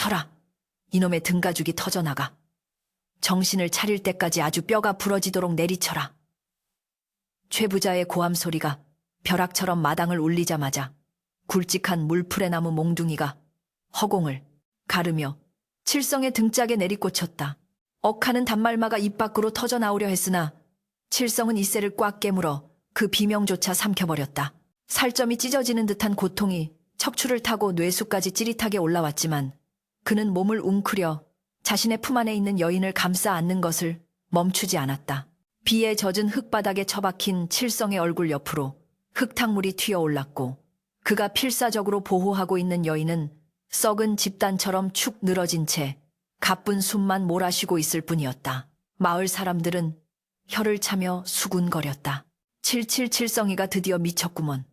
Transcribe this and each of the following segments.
서라. 이놈의 등가죽이 터져나가. 정신을 차릴 때까지 아주 뼈가 부러지도록 내리쳐라. 최 부자의 고함 소리가 벼락처럼 마당을 울리자마자 굵직한 물풀의 나무 몽둥이가 허공을 가르며 칠성의 등짝에 내리꽂혔다. 억하는 단말마가 입 밖으로 터져나오려 했으나 칠성은 이새를 꽉 깨물어 그 비명조차 삼켜버렸다. 살점이 찢어지는 듯한 고통이 척추를 타고 뇌수까지 찌릿하게 올라왔지만 그는 몸을 웅크려 자신의 품 안에 있는 여인을 감싸 안는 것을 멈추지 않았다. 비에 젖은 흙바닥에 처박힌 칠성의 얼굴 옆으로 흙탕물이 튀어올랐고 그가 필사적으로 보호하고 있는 여인은 썩은 집단처럼 축 늘어진 채 가쁜 숨만 몰아쉬고 있을 뿐이었다. 마을 사람들은 혀를 차며 수군거렸다. 칠성이가 드디어 미쳤구먼.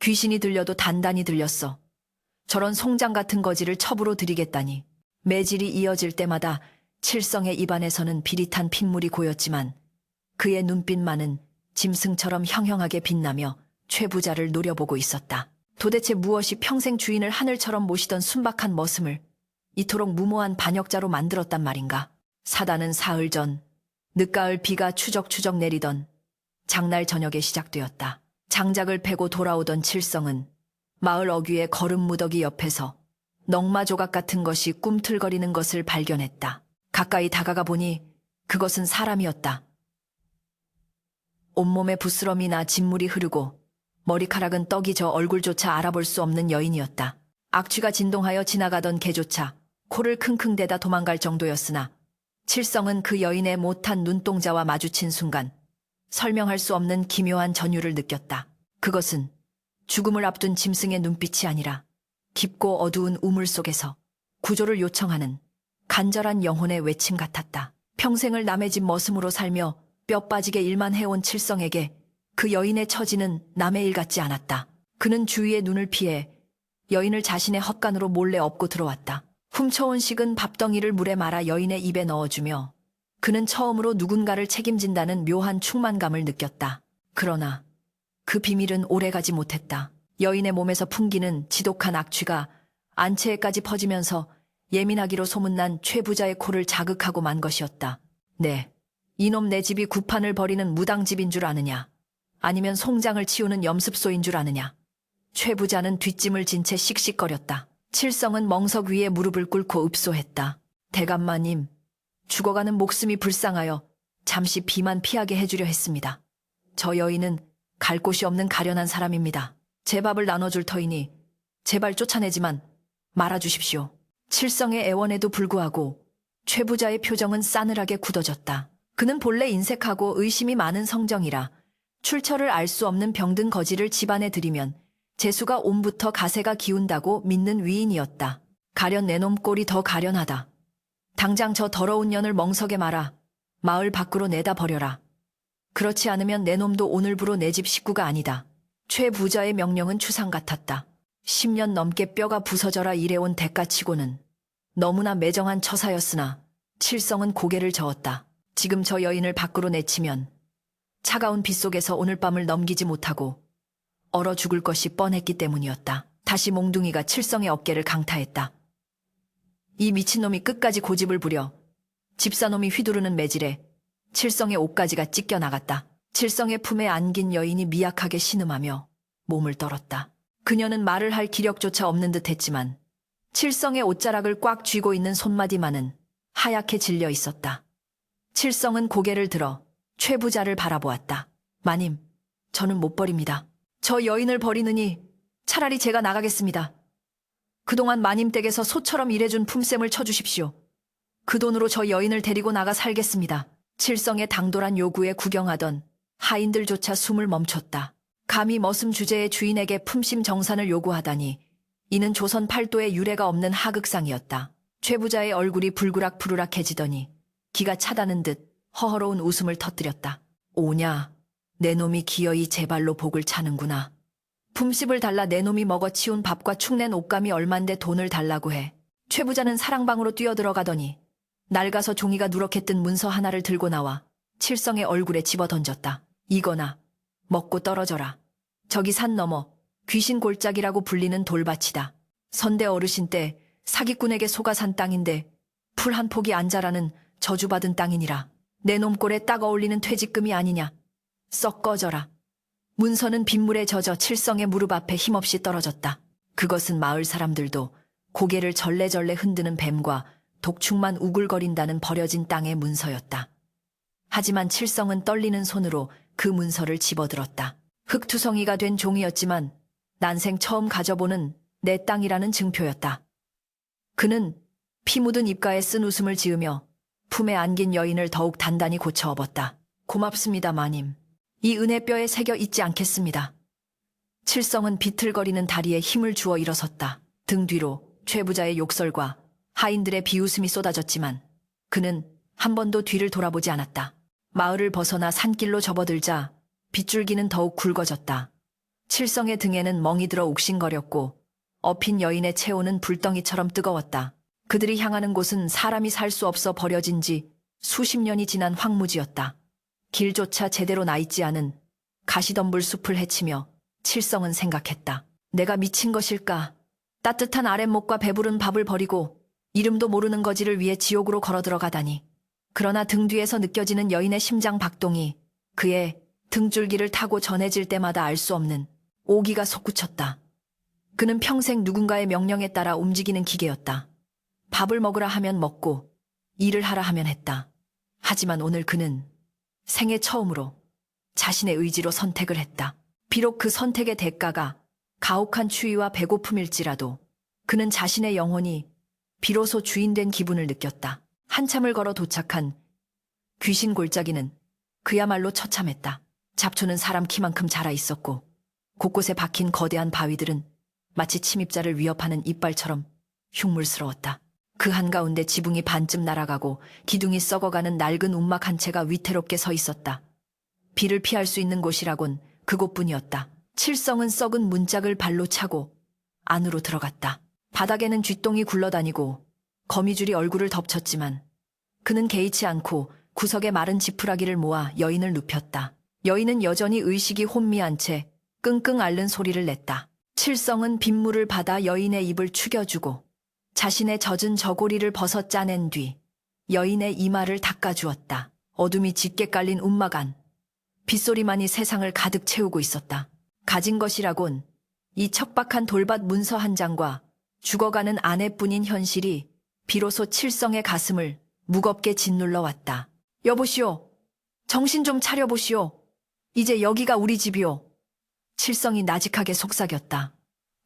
귀신이 들려도 단단히 들렸어. 저런 송장 같은 거지를 첩으로 들이겠다니. 매질이 이어질 때마다 칠성의 입안에서는 비릿한 핏물이 고였지만 그의 눈빛만은 짐승처럼 형형하게 빛나며 최 부자를 노려보고 있었다. 도대체 무엇이 평생 주인을 하늘처럼 모시던 순박한 머슴을 이토록 무모한 반역자로 만들었단 말인가. 사단은 사흘 전 늦가을 비가 추적추적 내리던 장날 저녁에 시작되었다. 장작을 패고 돌아오던 칠성은 마을 어귀의 거름 무더기 옆에서 넝마 조각 같은 것이 꿈틀거리는 것을 발견했다. 가까이 다가가 보니 그것은 사람이었다. 온몸에 부스럼이 나 진물이 흐르고 머리카락은 떡이 져 얼굴조차 알아볼 수 없는 여인이었다. 악취가 진동하여 지나가던 개조차 코를 킁킁 대다 도망갈 정도였으나 칠성은 그 여인의 못한 눈동자와 마주친 순간 설명할 수 없는 기묘한 전율을 느꼈다. 그것은 죽음을 앞둔 짐승의 눈빛이 아니라 깊고 어두운 우물 속에서 구조를 요청하는 간절한 영혼의 외침 같았다. 평생을 남의 집 머슴으로 살며 뼈 빠지게 일만 해온 칠성에게 그 여인의 처지는 남의 일 같지 않았다. 그는 주위의 눈을 피해 여인을 자신의 헛간으로 몰래 업고 들어왔다. 훔쳐온 식은 밥덩이를 물에 말아 여인의 입에 넣어주며 그는 처음으로 누군가를 책임진다는 묘한 충만감을 느꼈다. 그러나 그 비밀은 오래가지 못했다. 여인의 몸에서 풍기는 지독한 악취가 안채에까지 퍼지면서 예민하기로 소문난 최 부자의 코를 자극하고 만 것이었다. 네, 이놈 내 집이 구판을 벌이는 무당집인 줄 아느냐? 아니면 송장을 치우는 염습소인 줄 아느냐? 최 부자는 뒷짐을 진 채 씩씩거렸다. 칠성은 멍석 위에 무릎을 꿇고 읍소했다. 대감마님, 죽어가는 목숨이 불쌍하여 잠시 비만 피하게 해주려 했습니다. 저 여인은 갈 곳이 없는 가련한 사람입니다. 제 밥을 나눠줄 터이니 제발 쫓아내지만 말아주십시오. 칠성의 애원에도 불구하고 최 부자의 표정은 싸늘하게 굳어졌다. 그는 본래 인색하고 의심이 많은 성정이라 출처를 알 수 없는 병든 거지를 집안에 들이면 재수가 옴부터 가세가 기운다고 믿는 위인이었다. 가련 내놈 꼴이 더 가련하다. 당장 저 더러운 년을 멍석에 말아 마을 밖으로 내다 버려라. 그렇지 않으면 내 놈도 오늘부로 내 집 식구가 아니다. 최 부자의 명령은 추상 같았다. 10년 넘게 뼈가 부서져라 일해온 대가치고는 너무나 매정한 처사였으나 칠성은 고개를 저었다. 지금 저 여인을 밖으로 내치면 차가운 빗속에서 오늘 밤을 넘기지 못하고 얼어 죽을 것이 뻔했기 때문이었다. 다시 몽둥이가 칠성의 어깨를 강타했다. 이 미친놈이 끝까지 고집을 부려 집사놈이 휘두르는 매질에 칠성의 옷가지가 찢겨 나갔다. 칠성의 품에 안긴 여인이 미약하게 신음하며 몸을 떨었다. 그녀는 말을 할 기력조차 없는 듯 했지만 칠성의 옷자락을 꽉 쥐고 있는 손마디만은 하얗게 질려 있었다. 칠성은 고개를 들어 최 부자를 바라보았다. 마님, 저는 못 버립니다. 저 여인을 버리느니 차라리 제가 나가겠습니다. 그동안 마님 댁에서 소처럼 일해준 품셈을 쳐주십시오. 그 돈으로 저 여인을 데리고 나가 살겠습니다. 칠성의 당돌한 요구에 구경하던 하인들조차 숨을 멈췄다. 감히 머슴 주제의 주인에게 품심 정산을 요구하다니 이는 조선 팔도에 유례가 없는 하극상이었다. 최 부자의 얼굴이 불그락부르락해지더니 기가 차다는 듯 허허로운 웃음을 터뜨렸다. 오냐, 내 놈이 기어이 제 발로 복을 차는구나. 품씹을 달라 내 놈이 먹어치운 밥과 축낸 옷감이 얼만데 돈을 달라고 해. 최 부자는 사랑방으로 뛰어들어가더니 낡아서 종이가 누렇게 뜬 문서 하나를 들고 나와 칠성의 얼굴에 집어던졌다. 이거나 먹고 떨어져라. 저기 산 너머 귀신 골짜기라고 불리는 돌밭이다. 선대 어르신 때 사기꾼에게 속아 산 땅인데 풀 한 폭이 안 자라는 저주받은 땅이니라. 내 놈꼴에 딱 어울리는 퇴직금이 아니냐. 썩 꺼져라. 문서는 빗물에 젖어 칠성의 무릎 앞에 힘없이 떨어졌다. 그것은 마을 사람들도 고개를 절레절레 흔드는 뱀과 독충만 우글거린다는 버려진 땅의 문서였다. 하지만 칠성은 떨리는 손으로 그 문서를 집어들었다. 흙투성이가 된 종이었지만 난생 처음 가져보는 내 땅이라는 증표였다. 그는 피 묻은 입가에 쓴 웃음을 지으며 품에 안긴 여인을 더욱 단단히 고쳐 업었다. 고맙습니다, 마님. 이 은혜뼈에 새겨 잊지 않겠습니다. 칠성은 비틀거리는 다리에 힘을 주어 일어섰다. 등 뒤로 최부자의 욕설과 하인들의 비웃음이 쏟아졌지만 그는 한 번도 뒤를 돌아보지 않았다. 마을을 벗어나 산길로 접어들자 빗줄기는 더욱 굵어졌다. 칠성의 등에는 멍이 들어 욱신거렸고 엎인 여인의 체온은 불덩이처럼 뜨거웠다. 그들이 향하는 곳은 사람이 살 수 없어 버려진 지 수십 년이 지난 황무지였다. 길조차 제대로 나 있지 않은 가시덤불 숲을 헤치며 칠성은 생각했다. 내가 미친 것일까? 따뜻한 아랫목과 배부른 밥을 버리고 이름도 모르는 거지를 위해 지옥으로 걸어 들어가다니. 그러나 등 뒤에서 느껴지는 여인의 심장 박동이 그의 등줄기를 타고 전해질 때마다 알 수 없는 오기가 솟구쳤다. 그는 평생 누군가의 명령에 따라 움직이는 기계였다. 밥을 먹으라 하면 먹고 일을 하라 하면 했다. 하지만 오늘 그는 생애 처음으로 자신의 의지로 선택을 했다. 비록 그 선택의 대가가 가혹한 추위와 배고픔일지라도 그는 자신의 영혼이 비로소 주인된 기분을 느꼈다. 한참을 걸어 도착한 귀신 골짜기는 그야말로 처참했다. 잡초는 사람 키만큼 자라 있었고 곳곳에 박힌 거대한 바위들은 마치 침입자를 위협하는 이빨처럼 흉물스러웠다. 그 한가운데 지붕이 반쯤 날아가고 기둥이 썩어가는 낡은 움막 한 채가 위태롭게 서 있었다. 비를 피할 수 있는 곳이라곤 그곳뿐이었다. 칠성은 썩은 문짝을 발로 차고 안으로 들어갔다. 바닥에는 쥐똥이 굴러다니고 거미줄이 얼굴을 덮쳤지만 그는 개의치 않고 구석에 마른 지푸라기를 모아 여인을 눕혔다. 여인은 여전히 의식이 혼미한 채 끙끙 앓는 소리를 냈다. 칠성은 빗물을 받아 여인의 입을 축여주고 자신의 젖은 저고리를 벗어 짜낸 뒤 여인의 이마를 닦아주었다. 어둠이 짙게 깔린 움막 안. 빗소리만이 세상을 가득 채우고 있었다. 가진 것이라곤 이 척박한 돌밭 문서 한 장과 죽어가는 아내뿐인 현실이 비로소 칠성의 가슴을 무겁게 짓눌러 왔다. 여보시오. 정신 좀 차려보시오. 이제 여기가 우리 집이오. 칠성이 나직하게 속삭였다.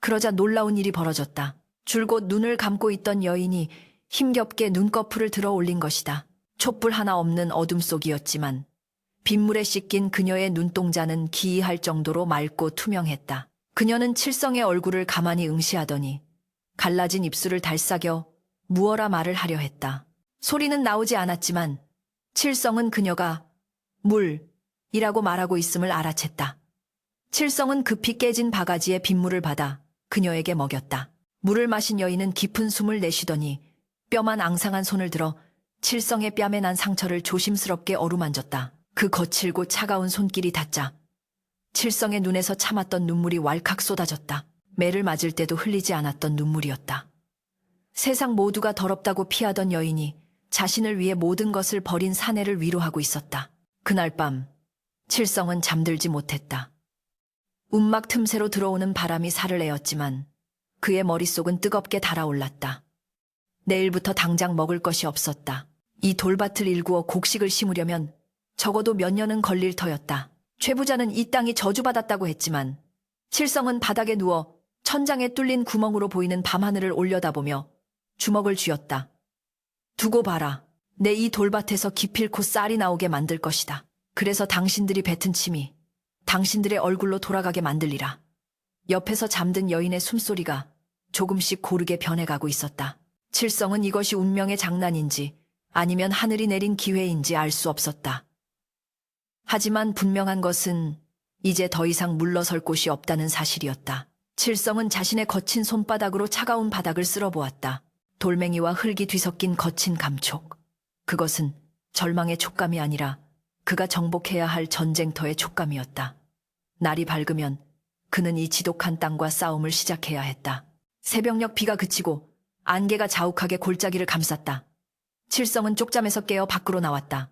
그러자 놀라운 일이 벌어졌다. 줄곧 눈을 감고 있던 여인이 힘겹게 눈꺼풀을 들어 올린 것이다. 촛불 하나 없는 어둠 속이었지만 빗물에 씻긴 그녀의 눈동자는 기이할 정도로 맑고 투명했다. 그녀는 칠성의 얼굴을 가만히 응시하더니 갈라진 입술을 달싹여 무어라 말을 하려 했다. 소리는 나오지 않았지만 칠성은 그녀가 물이라고 말하고 있음을 알아챘다. 칠성은 급히 깨진 바가지에 빗물을 받아 그녀에게 먹였다. 물을 마신 여인은 깊은 숨을 내쉬더니 뼈만 앙상한 손을 들어 칠성의 뺨에 난 상처를 조심스럽게 어루만졌다. 그 거칠고 차가운 손길이 닿자 칠성의 눈에서 참았던 눈물이 왈칵 쏟아졌다. 매를 맞을 때도 흘리지 않았던 눈물이었다. 세상 모두가 더럽다고 피하던 여인이 자신을 위해 모든 것을 버린 사내를 위로하고 있었다. 그날 밤 칠성은 잠들지 못했다. 움막 틈새로 들어오는 바람이 살을 내었지만 그의 머릿속은 뜨겁게 달아올랐다. 내일부터 당장 먹을 것이 없었다. 이 돌밭을 일구어 곡식을 심으려면 적어도 몇 년은 걸릴 터였다. 최부자는 이 땅이 저주받았다고 했지만 칠성은 바닥에 누워 천장에 뚫린 구멍으로 보이는 밤하늘을 올려다보며 주먹을 쥐었다. 두고 봐라. 내 이 돌밭에서 기필코 쌀이 나오게 만들 것이다. 그래서 당신들이 뱉은 침이 당신들의 얼굴로 돌아가게 만들리라. 옆에서 잠든 여인의 숨소리가 조금씩 고르게 변해가고 있었다. 칠성은 이것이 운명의 장난인지 아니면 하늘이 내린 기회인지 알 수 없었다. 하지만 분명한 것은 이제 더 이상 물러설 곳이 없다는 사실이었다. 칠성은 자신의 거친 손바닥으로 차가운 바닥을 쓸어보았다. 돌멩이와 흙이 뒤섞인 거친 감촉. 그것은 절망의 촉감이 아니라 그가 정복해야 할 전쟁터의 촉감이었다. 날이 밝으면 그는 이 지독한 땅과 싸움을 시작해야 했다. 새벽녘 비가 그치고 안개가 자욱하게 골짜기를 감쌌다. 칠성은 쪽잠에서 깨어 밖으로 나왔다.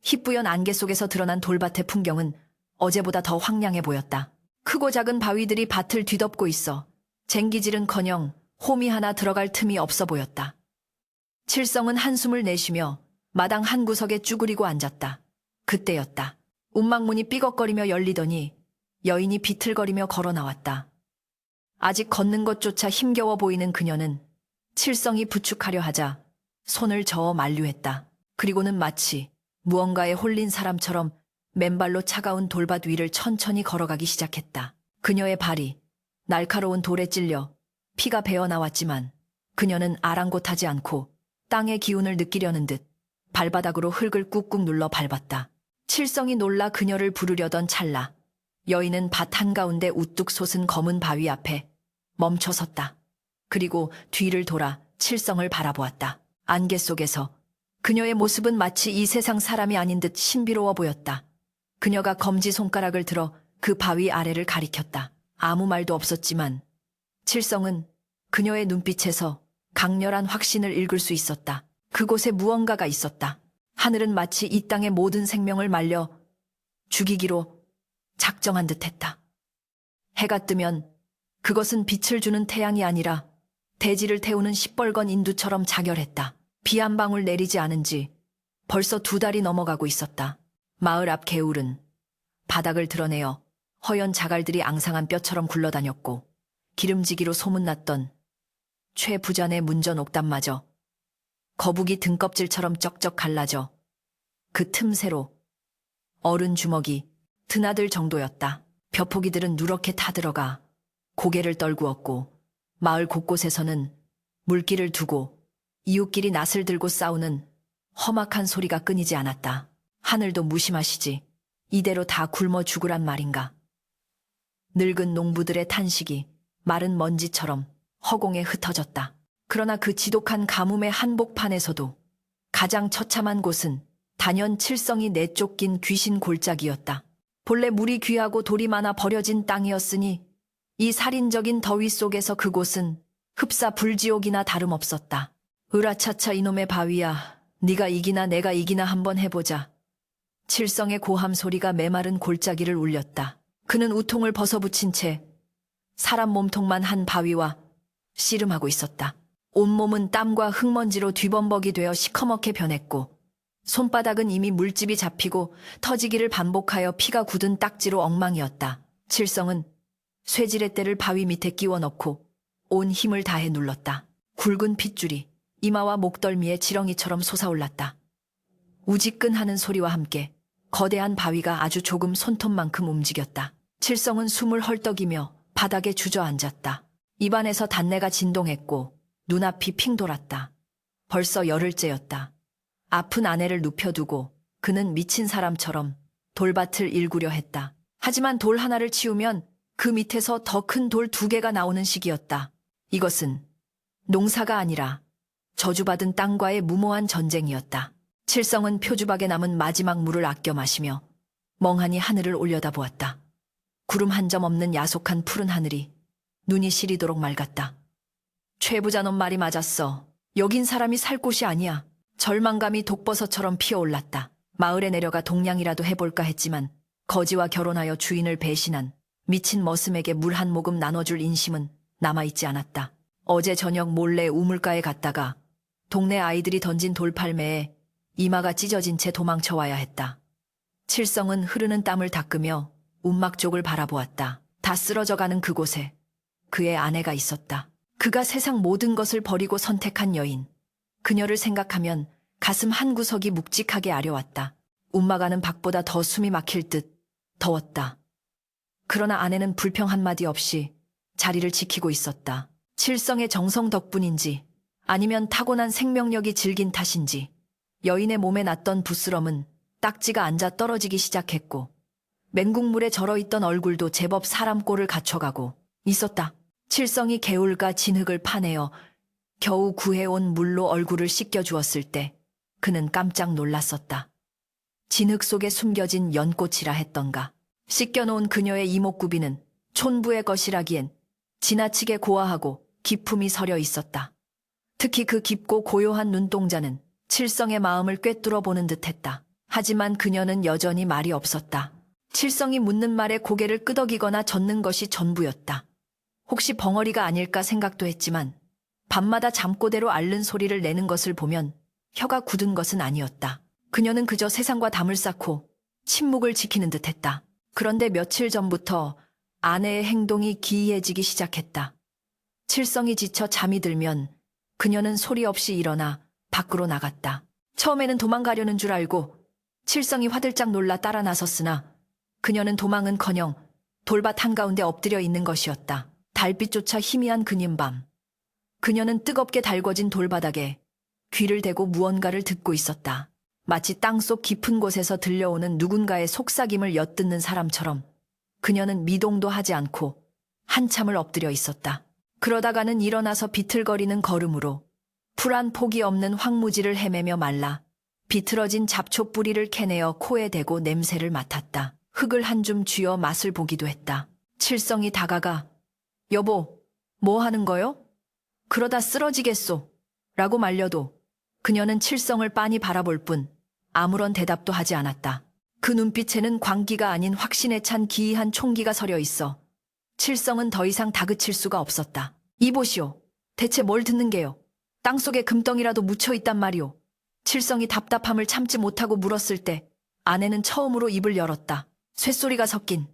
희뿌연 안개 속에서 드러난 돌밭의 풍경은 어제보다 더 황량해 보였다. 크고 작은 바위들이 밭을 뒤덮고 있어 쟁기질은커녕 홈이 하나 들어갈 틈이 없어 보였다. 칠성은 한숨을 내쉬며 마당 한 구석에 쭈그리고 앉았다. 그때였다. 운막문이 삐걱거리며 열리더니 여인이 비틀거리며 걸어 나왔다. 아직 걷는 것조차 힘겨워 보이는 그녀는 칠성이 부축하려 하자 손을 저어 만류했다. 그리고는 마치 무언가에 홀린 사람처럼 맨발로 차가운 돌밭 위를 천천히 걸어가기 시작했다. 그녀의 발이 날카로운 돌에 찔려 피가 배어나왔지만 그녀는 아랑곳하지 않고 땅의 기운을 느끼려는 듯 발바닥으로 흙을 꾹꾹 눌러 밟았다. 칠성이 놀라 그녀를 부르려던 찰나 여인은 밭 한가운데 우뚝 솟은 검은 바위 앞에 멈춰 섰다. 그리고 뒤를 돌아 칠성을 바라보았다. 안개 속에서 그녀의 모습은 마치 이 세상 사람이 아닌 듯 신비로워 보였다. 그녀가 검지손가락을 들어 그 바위 아래를 가리켰다. 아무 말도 없었지만 칠성은 그녀의 눈빛에서 강렬한 확신을 읽을 수 있었다. 그곳에 무언가가 있었다. 하늘은 마치 이 땅의 모든 생명을 말려 죽이기로 작정한 듯했다. 해가 뜨면 그것은 빛을 주는 태양이 아니라 대지를 태우는 시뻘건 인두처럼 자결했다. 비 한 방울 내리지 않은 지 벌써 2달이 넘어가고 있었다. 마을 앞 개울은 바닥을 드러내어 허연 자갈들이 앙상한 뼈처럼 굴러다녔고 기름지기로 소문났던 최 부잔의 문전 옥담마저 거북이 등껍질처럼 쩍쩍 갈라져 그 틈새로 어른 주먹이 드나들 정도였다. 벼포기들은 누렇게 타들어가 고개를 떨구었고 마을 곳곳에서는 물길을 두고 이웃끼리 낫을 들고 싸우는 험악한 소리가 끊이지 않았다. 하늘도 무심하시지. 이대로 다 굶어 죽으란 말인가. 늙은 농부들의 탄식이 마른 먼지처럼 허공에 흩어졌다. 그러나 그 지독한 가뭄의 한복판에서도 가장 처참한 곳은 단연 칠성이 내쫓긴 귀신 골짜기였다. 본래 물이 귀하고 돌이 많아 버려진 땅이었으니 이 살인적인 더위 속에서 그곳은 흡사 불지옥이나 다름없었다. 으라차차 이놈의 바위야. 네가 이기나 내가 이기나 한번 해보자. 칠성의 고함 소리가 메마른 골짜기를 울렸다. 그는 우통을 벗어붙인 채 사람 몸통만 한 바위와 씨름하고 있었다. 온몸은 땀과 흙먼지로 뒤범벅이 되어 시커멓게 변했고 손바닥은 이미 물집이 잡히고 터지기를 반복하여 피가 굳은 딱지로 엉망이었다. 칠성은 쇠지렛 대를 바위 밑에 끼워 넣고 온 힘을 다해 눌렀다. 굵은 핏줄이 이마와 목덜미에 지렁이처럼 솟아올랐다. 우지끈하는 소리와 함께 거대한 바위가 아주 조금 손톱만큼 움직였다. 칠성은 숨을 헐떡이며 바닥에 주저앉았다. 입안에서 단내가 진동했고 눈앞이 핑 돌았다. 벌써 열흘째였다. 아픈 아내를 눕혀두고 그는 미친 사람처럼 돌밭을 일구려 했다. 하지만 돌 하나를 치우면 그 밑에서 더 큰 돌 2개가 나오는 시기였다. 이것은 농사가 아니라 저주받은 땅과의 무모한 전쟁이었다. 칠성은 표주박에 남은 마지막 물을 아껴 마시며 멍하니 하늘을 올려다보았다. 구름 한 점 없는 야속한 푸른 하늘이 눈이 시리도록 맑았다. 최부자놈 말이 맞았어. 여긴 사람이 살 곳이 아니야. 절망감이 독버섯처럼 피어올랐다. 마을에 내려가 동냥이라도 해볼까 했지만 거지와 결혼하여 주인을 배신한 미친 머슴에게 물 한 모금 나눠줄 인심은 남아있지 않았다. 어제 저녁 몰래 우물가에 갔다가 동네 아이들이 던진 돌팔매에 이마가 찢어진 채 도망쳐와야 했다. 칠성은 흐르는 땀을 닦으며 운막 쪽을 바라보았다. 다 쓰러져가는 그곳에 그의 아내가 있었다. 그가 세상 모든 것을 버리고 선택한 여인. 그녀를 생각하면 가슴 한구석이 묵직하게 아려왔다. 운막 안은 밖보다 더 숨이 막힐 듯 더웠다. 그러나 아내는 불평 한마디 없이 자리를 지키고 있었다. 칠성의 정성 덕분인지 아니면 타고난 생명력이 질긴 탓인지 여인의 몸에 났던 부스럼은 딱지가 앉아 떨어지기 시작했고 맹국물에 절어있던 얼굴도 제법 사람 꼴을 갖춰가고 있었다. 칠성이 개울가 진흙을 파내어 겨우 구해온 물로 얼굴을 씻겨주었을 때 그는 깜짝 놀랐었다. 진흙 속에 숨겨진 연꽃이라 했던가. 씻겨놓은 그녀의 이목구비는 촌부의 것이라기엔 지나치게 고와하고 기품이 서려 있었다. 특히 그 깊고 고요한 눈동자는 칠성의 마음을 꿰뚫어 보는 듯했다. 하지만 그녀는 여전히 말이 없었다. 칠성이 묻는 말에 고개를 끄덕이거나 젓는 것이 전부였다. 혹시 벙어리가 아닐까 생각도 했지만 밤마다 잠꼬대로 앓는 소리를 내는 것을 보면 혀가 굳은 것은 아니었다. 그녀는 그저 세상과 담을 쌓고 침묵을 지키는 듯했다. 그런데 며칠 전부터 아내의 행동이 기이해지기 시작했다. 칠성이 지쳐 잠이 들면 그녀는 소리 없이 일어나 밖으로 나갔다. 처음에는 도망가려는 줄 알고 칠성이 화들짝 놀라 따라 나섰으나 그녀는 도망은커녕 돌밭 한가운데 엎드려 있는 것이었다. 달빛조차 희미한 그님 밤. 그녀는 뜨겁게 달궈진 돌바닥에 귀를 대고 무언가를 듣고 있었다. 마치 땅속 깊은 곳에서 들려오는 누군가의 속삭임을 엿듣는 사람처럼 그녀는 미동도 하지 않고 한참을 엎드려 있었다. 그러다가는 일어나서 비틀거리는 걸음으로 풀 한 폭이 없는 황무지를 헤매며 말라 비틀어진 잡초 뿌리를 캐내어 코에 대고 냄새를 맡았다. 흙을 한 줌 쥐어 맛을 보기도 했다. 칠성이 다가가 여보, 뭐 하는 거요? 그러다 쓰러지겠소. 라고 말려도 그녀는 칠성을 빤히 바라볼 뿐 아무런 대답도 하지 않았다. 그 눈빛에는 광기가 아닌 확신에 찬 기이한 총기가 서려 있어 칠성은 더 이상 다그칠 수가 없었다. 이보시오. 대체 뭘 듣는 게요? 땅속에 금덩이라도 묻혀있단 말이오. 칠성이 답답함을 참지 못하고 물었을 때 아내는 처음으로 입을 열었다. 쇳소리가 섞인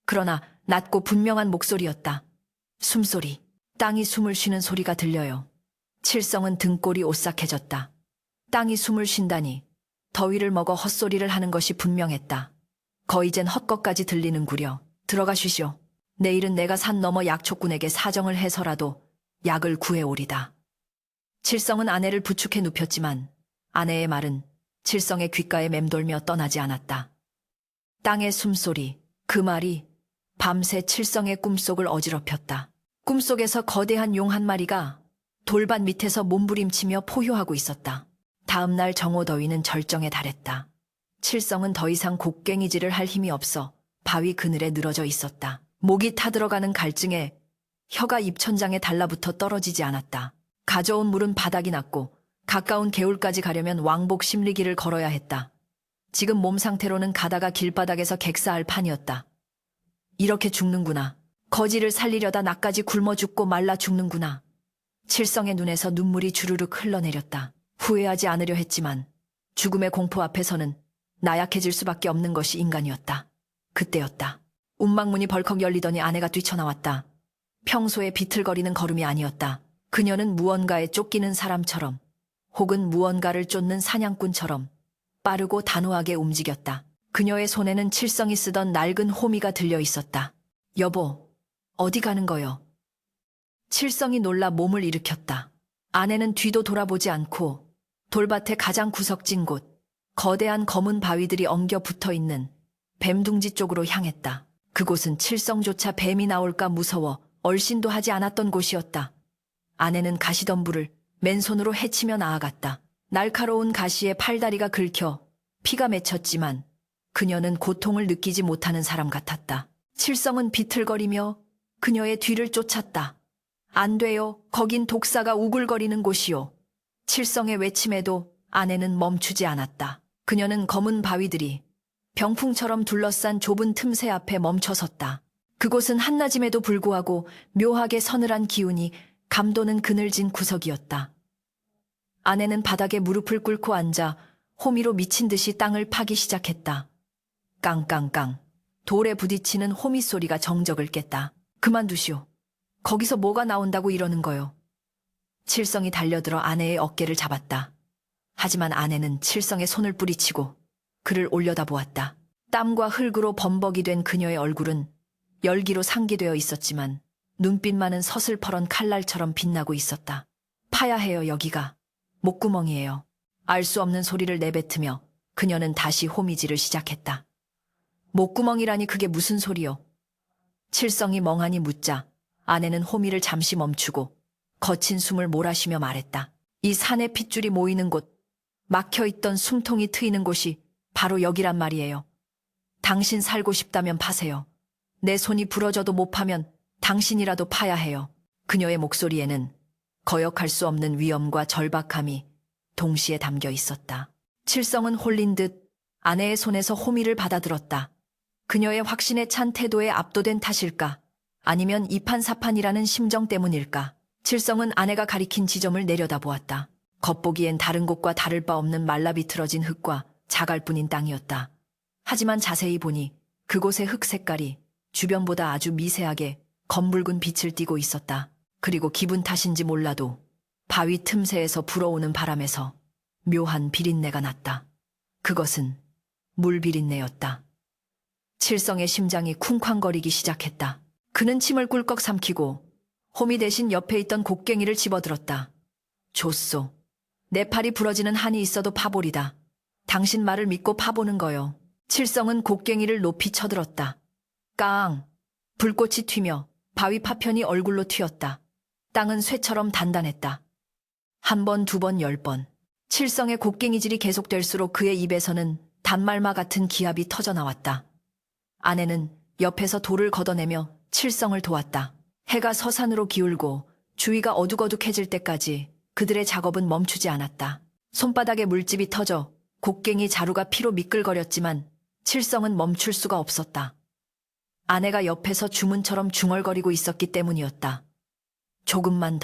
그러나 낮고 분명한 목소리였다. 숨소리. 땅이 숨을 쉬는 소리가 들려요. 칠성은 등골이 오싹해졌다. 땅이 숨을 쉰다니 더위를 먹어 헛소리를 하는 것이 분명했다. 거의젠 헛것까지 들리는구려. 들어가 쉬시오. 내일은 내가 산 너머 약초꾼에게 사정을 해서라도 약을 구해오리다. 칠성은 아내를 부축해 눕혔지만 아내의 말은 칠성의 귓가에 맴돌며 떠나지 않았다. 땅의 숨소리, 그 말이 밤새 칠성의 꿈속을 어지럽혔다. 꿈속에서 거대한 용 한 마리가 돌밭 밑에서 몸부림치며 포효하고 있었다. 다음 날 정오더위는 절정에 달했다. 칠성은 더 이상 곡괭이질을 할 힘이 없어 바위 그늘에 늘어져 있었다. 목이 타들어가는 갈증에 혀가 입천장에 달라붙어 떨어지지 않았다. 가져온 물은 바닥이 났고 가까운 개울까지 가려면 왕복 심리기를 걸어야 했다. 지금 몸 상태로는 가다가 길바닥에서 객사할 판이었다. 이렇게 죽는구나. 거지를 살리려다 나까지 굶어 죽고 말라 죽는구나. 칠성의 눈에서 눈물이 주르륵 흘러내렸다. 후회하지 않으려 했지만 죽음의 공포 앞에서는 나약해질 수밖에 없는 것이 인간이었다. 그때였다. 운막문이 벌컥 열리더니 아내가 뛰쳐나왔다. 평소에 비틀거리는 걸음이 아니었다. 그녀는 무언가에 쫓기는 사람처럼 혹은 무언가를 쫓는 사냥꾼처럼 빠르고 단호하게 움직였다. 그녀의 손에는 칠성이 쓰던 낡은 호미가 들려 있었다. 여보, 어디 가는 거요? 칠성이 놀라 몸을 일으켰다. 아내는 뒤도 돌아보지 않고 돌밭의 가장 구석진 곳, 거대한 검은 바위들이 엉겨 붙어 있는 뱀둥지 쪽으로 향했다. 그곳은 칠성조차 뱀이 나올까 무서워 얼씬도 하지 않았던 곳이었다. 아내는 가시덤불을 맨손으로 헤치며 나아갔다. 날카로운 가시에 팔다리가 긁혀 피가 맺혔지만 그녀는 고통을 느끼지 못하는 사람 같았다. 칠성은 비틀거리며 그녀의 뒤를 쫓았다. 안 돼요. 거긴 독사가 우글거리는 곳이요. 칠성의 외침에도 아내는 멈추지 않았다. 그녀는 검은 바위들이 병풍처럼 둘러싼 좁은 틈새 앞에 멈춰섰다. 그곳은 한낮임에도 불구하고 묘하게 서늘한 기운이 감도는 그늘진 구석이었다. 아내는 바닥에 무릎을 꿇고 앉아 호미로 미친 듯이 땅을 파기 시작했다. 깡깡깡. 돌에 부딪히는 호미 소리가 정적을 깼다. 그만두시오. 거기서 뭐가 나온다고 이러는 거요. 칠성이 달려들어 아내의 어깨를 잡았다. 하지만 아내는 칠성의 손을 뿌리치고 그를 올려다보았다. 땀과 흙으로 범벅이 된 그녀의 얼굴은 열기로 상기되어 있었지만 눈빛만은 서슬퍼런 칼날처럼 빛나고 있었다. 파야 해요, 여기가. 목구멍이에요. 알 수 없는 소리를 내뱉으며 그녀는 다시 호미질을 시작했다. 목구멍이라니 그게 무슨 소리요? 칠성이 멍하니 묻자 아내는 호미를 잠시 멈추고 거친 숨을 몰아쉬며 말했다. 이 산의 핏줄이 모이는 곳, 막혀있던 숨통이 트이는 곳이 바로 여기란 말이에요. 당신 살고 싶다면 파세요. 내 손이 부러져도 못 파면 당신이라도 파야 해요. 그녀의 목소리에는 거역할 수 없는 위험과 절박함이 동시에 담겨 있었다. 칠성은 홀린 듯 아내의 손에서 호미를 받아들었다. 그녀의 확신에 찬 태도에 압도된 탓일까? 아니면 이판사판이라는 심정 때문일까? 칠성은 아내가 가리킨 지점을 내려다보았다. 겉보기엔 다른 곳과 다를 바 없는 말라비틀어진 흙과 자갈뿐인 땅이었다. 하지만 자세히 보니 그곳의 흙 색깔이 주변보다 아주 미세하게 검붉은 빛을 띠고 있었다. 그리고 기분 탓인지 몰라도 바위 틈새에서 불어오는 바람에서 묘한 비린내가 났다. 그것은 물 비린내였다. 칠성의 심장이 쿵쾅거리기 시작했다. 그는 침을 꿀꺽 삼키고 호미 대신 옆에 있던 곡괭이를 집어들었다. 좋소. 내 팔이 부러지는 한이 있어도 파보리다. 당신 말을 믿고 파보는 거요. 칠성은 곡괭이를 높이 쳐들었다. 깡! 불꽃이 튀며 바위 파편이 얼굴로 튀었다. 땅은 쇠처럼 단단했다. 한 번, 두 번, 10번. 칠성의 곡괭이질이 계속될수록 그의 입에서는 단말마 같은 기합이 터져나왔다. 아내는 옆에서 돌을 걷어내며 칠성을 도왔다. 해가 서산으로 기울고 주위가 어둑어둑해질 때까지 그들의 작업은 멈추지 않았다. 손바닥에 물집이 터져 곡괭이 자루가 피로 미끌거렸지만 칠성은 멈출 수가 없었다. 아내가 옆에서 주문처럼 중얼거리고 있었기 때문이었다. 조금만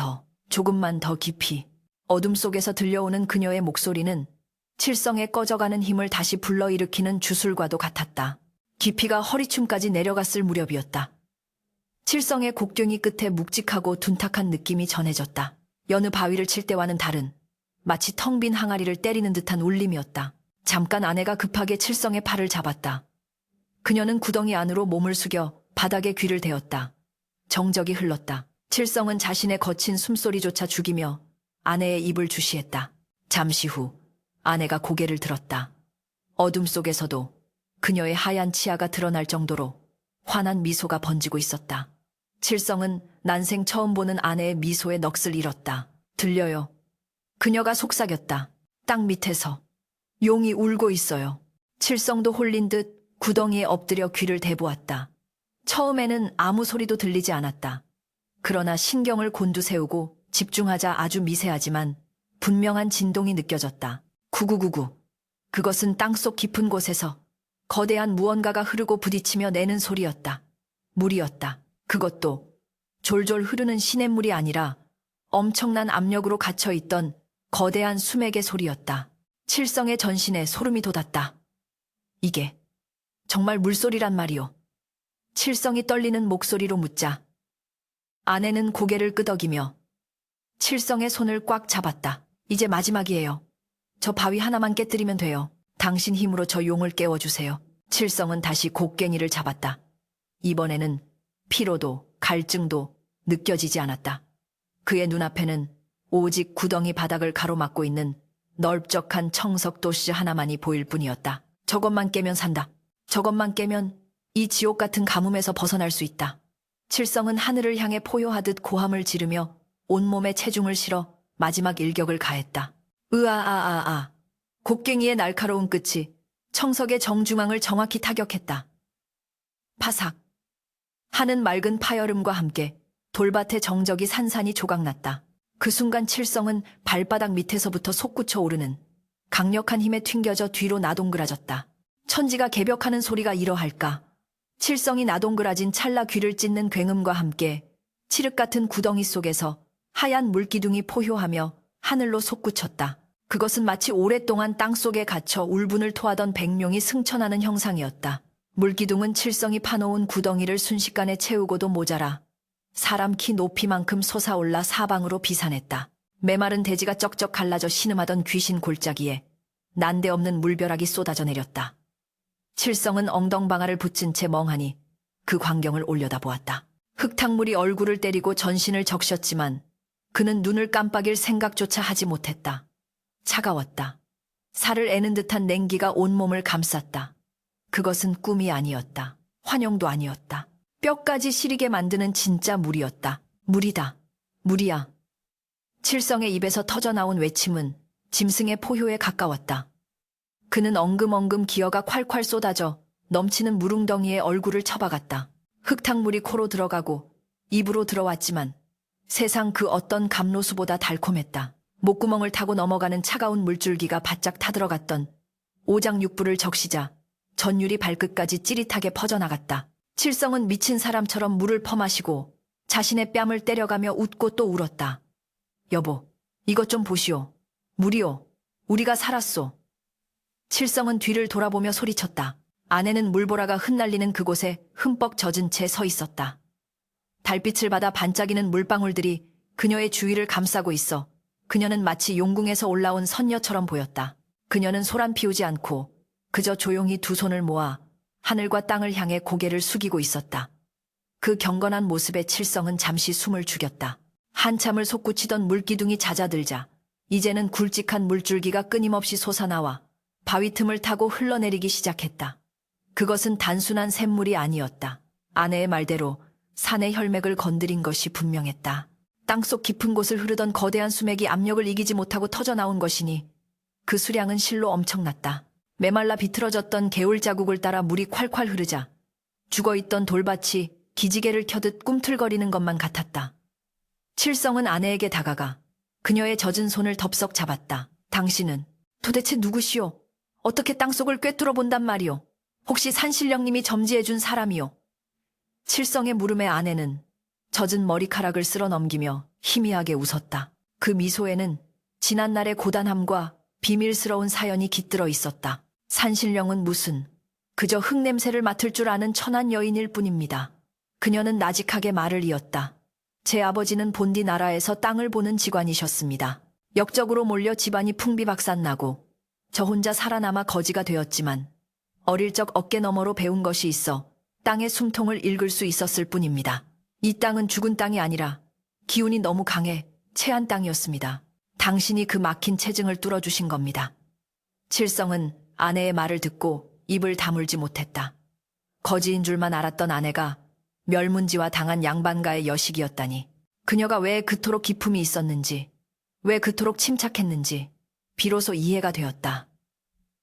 더 깊이. 어둠 속에서 들려오는 그녀의 목소리는 칠성의 꺼져가는 힘을 다시 불러일으키는 주술과도 같았다. 깊이가 허리춤까지 내려갔을 무렵이었다. 칠성의 곡괭이 끝에 묵직하고 둔탁한 느낌이 전해졌다. 여느 바위를 칠 때와는 다른 마치 텅 빈 항아리를 때리는 듯한 울림이었다. 잠깐 아내가 급하게 칠성의 팔을 잡았다. 그녀는 구덩이 안으로 몸을 숙여 바닥에 귀를 대었다. 정적이 흘렀다. 칠성은 자신의 거친 숨소리조차 죽이며 아내의 입을 주시했다. 잠시 후 아내가 고개를 들었다. 어둠 속에서도 그녀의 하얀 치아가 드러날 정도로 환한 미소가 번지고 있었다. 칠성은 난생 처음 보는 아내의 미소에 넋을 잃었다. 들려요. 그녀가 속삭였다. 땅 밑에서 용이 울고 있어요. 칠성도 홀린 듯 구덩이에 엎드려 귀를 대보았다. 처음에는 아무 소리도 들리지 않았다. 그러나 신경을 곤두세우고 집중하자 아주 미세하지만 분명한 진동이 느껴졌다. 구구구구. 그것은 땅속 깊은 곳에서 거대한 무언가가 흐르고 부딪히며 내는 소리였다. 물이었다. 그것도 졸졸 흐르는 시냇물이 아니라 엄청난 압력으로 갇혀있던 거대한 수맥의 소리였다. 칠성의 전신에 소름이 돋았다. 이게 정말 물소리란 말이오. 칠성이 떨리는 목소리로 묻자 아내는 고개를 끄덕이며 칠성의 손을 꽉 잡았다. 이제 마지막이에요. 저 바위 하나만 깨뜨리면 돼요. 당신 힘으로 저 용을 깨워주세요. 칠성은 다시 곡괭이를 잡았다. 이번에는 피로도 갈증도 느껴지지 않았다. 그의 눈앞에는 오직 구덩이 바닥을 가로막고 있는 넓적한 청석 도시 하나만이 보일 뿐이었다. 저것만 깨면 산다. 저것만 깨면 이 지옥 같은 가뭄에서 벗어날 수 있다. 칠성은 하늘을 향해 포효하듯 고함을 지르며 온몸에 체중을 실어 마지막 일격을 가했다. 으아아아아. 곡괭이의 날카로운 끝이 청석의 정중앙을 정확히 타격했다. 파삭. 하는 맑은 파열음과 함께 돌밭의 정적이 산산이 조각났다. 그 순간 칠성은 발바닥 밑에서부터 솟구쳐 오르는 강력한 힘에 튕겨져 뒤로 나동그라졌다. 천지가 개벽하는 소리가 이러할까. 칠성이 나동그라진 찰나 귀를 찢는 굉음과 함께 칠흑 같은 구덩이 속에서 하얀 물기둥이 포효하며 하늘로 솟구쳤다. 그것은 마치 오랫동안 땅속에 갇혀 울분을 토하던 백룡이 승천하는 형상이었다. 물기둥은 칠성이 파놓은 구덩이를 순식간에 채우고도 모자라 사람 키 높이만큼 솟아올라 사방으로 비산했다. 메마른 대지가 쩍쩍 갈라져 신음하던 귀신 골짜기에 난데없는 물벼락이 쏟아져 내렸다. 칠성은 엉덩방아를 붙인 채 멍하니 그 광경을 올려다보았다. 흙탕물이 얼굴을 때리고 전신을 적셨지만 그는 눈을 깜빡일 생각조차 하지 못했다. 차가웠다. 살을 애는 듯한 냉기가 온몸을 감쌌다. 그것은 꿈이 아니었다. 환영도 아니었다. 뼈까지 시리게 만드는 진짜 물이었다. 물이다. 물이야. 칠성의 입에서 터져나온 외침은 짐승의 포효에 가까웠다. 그는 엉금엉금 기어가 콸콸 쏟아져 넘치는 물웅덩이에 얼굴을 쳐박았다. 흙탕물이 코로 들어가고 입으로 들어왔지만 세상 그 어떤 감로수보다 달콤했다. 목구멍을 타고 넘어가는 차가운 물줄기가 바짝 타들어갔던 오장육부를 적시자 전율이 발끝까지 찌릿하게 퍼져나갔다. 칠성은 미친 사람처럼 물을 퍼마시고 자신의 뺨을 때려가며 웃고 또 울었다. 여보, 이것 좀 보시오. 물이오. 우리가 살았소. 칠성은 뒤를 돌아보며 소리쳤다. 아내는 물보라가 흩날리는 그곳에 흠뻑 젖은 채 서 있었다. 달빛을 받아 반짝이는 물방울들이 그녀의 주위를 감싸고 있어 그녀는 마치 용궁에서 올라온 선녀처럼 보였다. 그녀는 소란 피우지 않고 그저 조용히 두 손을 모아 하늘과 땅을 향해 고개를 숙이고 있었다. 그 경건한 모습에 칠성은 잠시 숨을 죽였다. 한참을 솟구치던 물기둥이 잦아들자 이제는 굵직한 물줄기가 끊임없이 솟아나와 바위 틈을 타고 흘러내리기 시작했다. 그것은 단순한 샘물이 아니었다. 아내의 말대로 산의 혈맥을 건드린 것이 분명했다. 땅속 깊은 곳을 흐르던 거대한 수맥이 압력을 이기지 못하고 터져나온 것이니 그 수량은 실로 엄청났다. 메말라 비틀어졌던 개울 자국을 따라 물이 콸콸 흐르자 죽어있던 돌밭이 기지개를 켜듯 꿈틀거리는 것만 같았다. 칠성은 아내에게 다가가 그녀의 젖은 손을 덥석 잡았다. 당신은 도대체 누구시오? 어떻게 땅속을 꿰뚫어 본단 말이오? 혹시 산신령님이 점지해준 사람이오? 칠성의 물음에 아내는 젖은 머리카락을 쓸어 넘기며 희미하게 웃었다. 그 미소에는 지난날의 고단함과 비밀스러운 사연이 깃들어 있었다. 산신령은 무슨 그저 흙냄새를 맡을 줄 아는 천한 여인일 뿐입니다. 그녀는 나직하게 말을 이었다. 제 아버지는 본디 나라에서 땅을 보는 직관이셨습니다. 역적으로 몰려 집안이 풍비박산나고 저 혼자 살아남아 거지가 되었지만 어릴 적 어깨 너머로 배운 것이 있어 땅의 숨통을 읽을 수 있었을 뿐입니다. 이 땅은 죽은 땅이 아니라 기운이 너무 강해 체한 땅이었습니다. 당신이 그 막힌 체증을 뚫어주신 겁니다. 칠성은 아내의 말을 듣고 입을 다물지 못했다. 거지인 줄만 알았던 아내가 멸문지와 당한 양반가의 여식이었다니. 그녀가 왜 그토록 기품이 있었는지, 왜 그토록 침착했는지 비로소 이해가 되었다.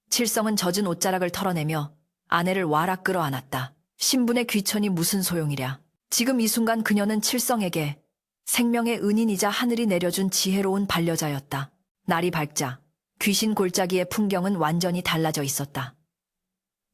칠성은 젖은 옷자락을 털어내며 아내를 와락 끌어안았다. 신분의 귀천이 무슨 소용이랴. 지금 이 순간 그녀는 칠성에게 생명의 은인이자 하늘이 내려준 지혜로운 반려자였다. 날이 밝자 귀신 골짜기의 풍경은 완전히 달라져 있었다.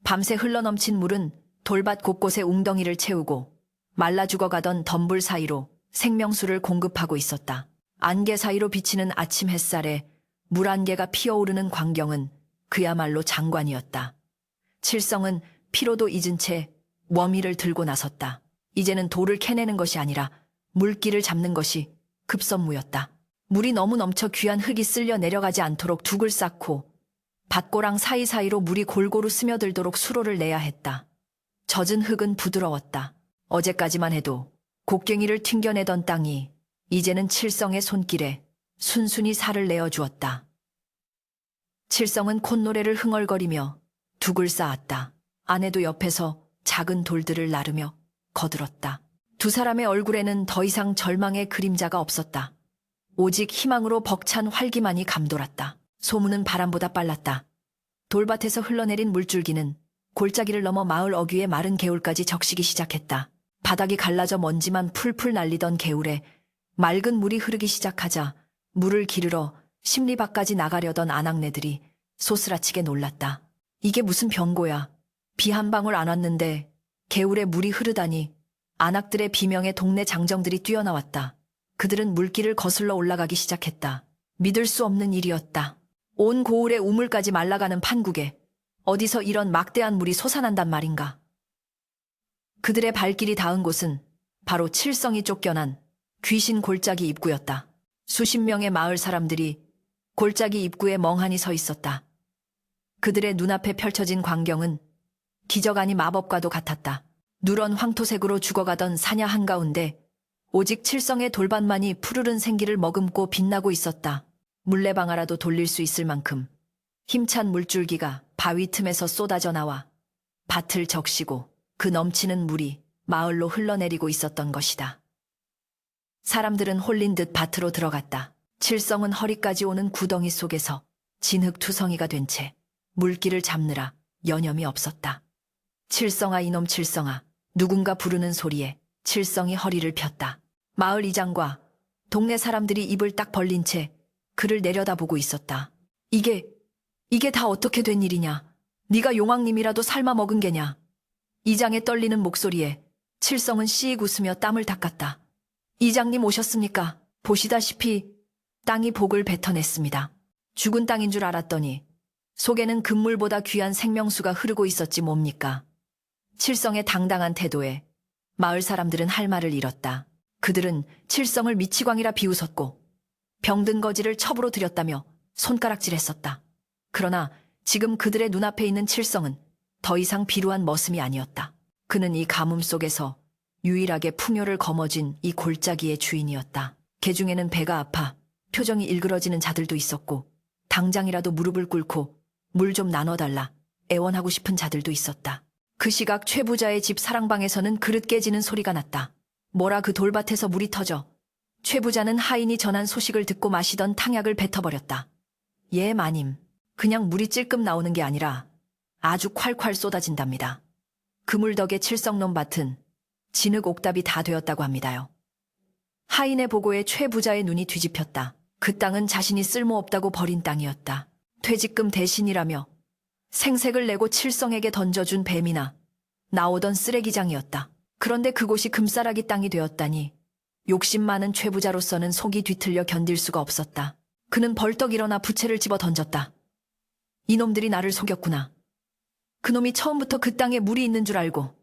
밤새 흘러넘친 물은 돌밭 곳곳에 웅덩이를 채우고 말라 죽어가던 덤불 사이로 생명수를 공급하고 있었다. 안개 사이로 비치는 아침 햇살에 물 안개가 피어오르는 광경은 그야말로 장관이었다. 칠성은 피로도 잊은 채 워미를 들고 나섰다. 이제는 돌을 캐내는 것이 아니라 물기를 잡는 것이 급선무였다. 물이 너무 넘쳐 귀한 흙이 쓸려 내려가지 않도록 둑을 쌓고 밭고랑 사이사이로 물이 골고루 스며들도록 수로를 내야 했다. 젖은 흙은 부드러웠다. 어제까지만 해도 곡괭이를 튕겨내던 땅이 이제는 칠성의 손길에 순순히 살을 내어주었다. 칠성은 콧노래를 흥얼거리며 둑을 쌓았다. 아내도 옆에서 작은 돌들을 나르며 거들었다. 두 사람의 얼굴에는 더 이상 절망의 그림자가 없었다. 오직 희망으로 벅찬 활기만이 감돌았다. 소문은 바람보다 빨랐다. 돌밭에서 흘러내린 물줄기는 골짜기를 넘어 마을 어귀의 마른 개울까지 적시기 시작했다. 바닥이 갈라져 먼지만 풀풀 날리던 개울에 맑은 물이 흐르기 시작하자 물을 기르러 심리밭까지 나가려던 아낙네들이 소스라치게 놀랐다. 이게 무슨 병고야. 비 한 방울 안 왔는데 개울에 물이 흐르다니. 아낙들의 비명에 동네 장정들이 뛰어나왔다. 그들은 물길을 거슬러 올라가기 시작했다. 믿을 수 없는 일이었다. 온 고을의 우물까지 말라가는 판국에 어디서 이런 막대한 물이 솟아난단 말인가. 그들의 발길이 닿은 곳은 바로 칠성이 쫓겨난 귀신 골짜기 입구였다. 수십 명의 마을 사람들이 골짜기 입구에 멍하니 서 있었다. 그들의 눈앞에 펼쳐진 광경은 기적 아니 마법과도 같았다. 누런 황토색으로 죽어가던 사냐 한가운데 오직 칠성의 돌밭만이 푸르른 생기를 머금고 빛나고 있었다. 물레방아라도 돌릴 수 있을 만큼 힘찬 물줄기가 바위 틈에서 쏟아져 나와 밭을 적시고 그 넘치는 물이 마을로 흘러내리고 있었던 것이다. 사람들은 홀린 듯 밭으로 들어갔다. 칠성은 허리까지 오는 구덩이 속에서 진흙투성이가 된 채 물길을 잡느라 여념이 없었다. 칠성아, 이놈 칠성아. 누군가 부르는 소리에 칠성이 허리를 폈다. 마을 이장과 동네 사람들이 입을 딱 벌린 채 그를 내려다보고 있었다. 이게 다 어떻게 된 일이냐? 네가 용왕님이라도 삶아 먹은 게냐? 이장의 떨리는 목소리에 칠성은 씩 웃으며 땀을 닦았다. 이장님 오셨습니까? 보시다시피 땅이 복을 뱉어냈습니다. 죽은 땅인 줄 알았더니 속에는 금물보다 귀한 생명수가 흐르고 있었지 뭡니까? 칠성의 당당한 태도에 마을 사람들은 할 말을 잃었다. 그들은 칠성을 미치광이라 비웃었고 병든 거지를 첩으로 들였다며 손가락질했었다. 그러나 지금 그들의 눈앞에 있는 칠성은 더 이상 비루한 머슴이 아니었다. 그는 이 가뭄 속에서 유일하게 풍요를 거머쥔 이 골짜기의 주인이었다. 개 중에는 배가 아파 표정이 일그러지는 자들도 있었고 당장이라도 무릎을 꿇고 물 좀 나눠달라 애원하고 싶은 자들도 있었다. 그 시각 최 부자의 집 사랑방에서는 그릇 깨지는 소리가 났다. 뭐라 그 돌밭에서 물이 터져 최 부자는 하인이 전한 소식을 듣고 마시던 탕약을 뱉어버렸다. 예 마님, 그냥 물이 찔끔 나오는 게 아니라 아주 콸콸 쏟아진답니다. 그 물 덕에 칠성놈 밭은 진흙 옥답이 다 되었다고 합니다요. 하인의 보고에 최 부자의 눈이 뒤집혔다. 그 땅은 자신이 쓸모없다고 버린 땅이었다. 퇴직금 대신이라며 생색을 내고 칠성에게 던져준 뱀이나 나오던 쓰레기장이었다. 그런데 그곳이 금싸라기 땅이 되었다니 욕심 많은 최 부자로서는 속이 뒤틀려 견딜 수가 없었다. 그는 벌떡 일어나 부채를 집어 던졌다. 이놈들이 나를 속였구나. 그놈이 처음부터 그 땅에 물이 있는 줄 알고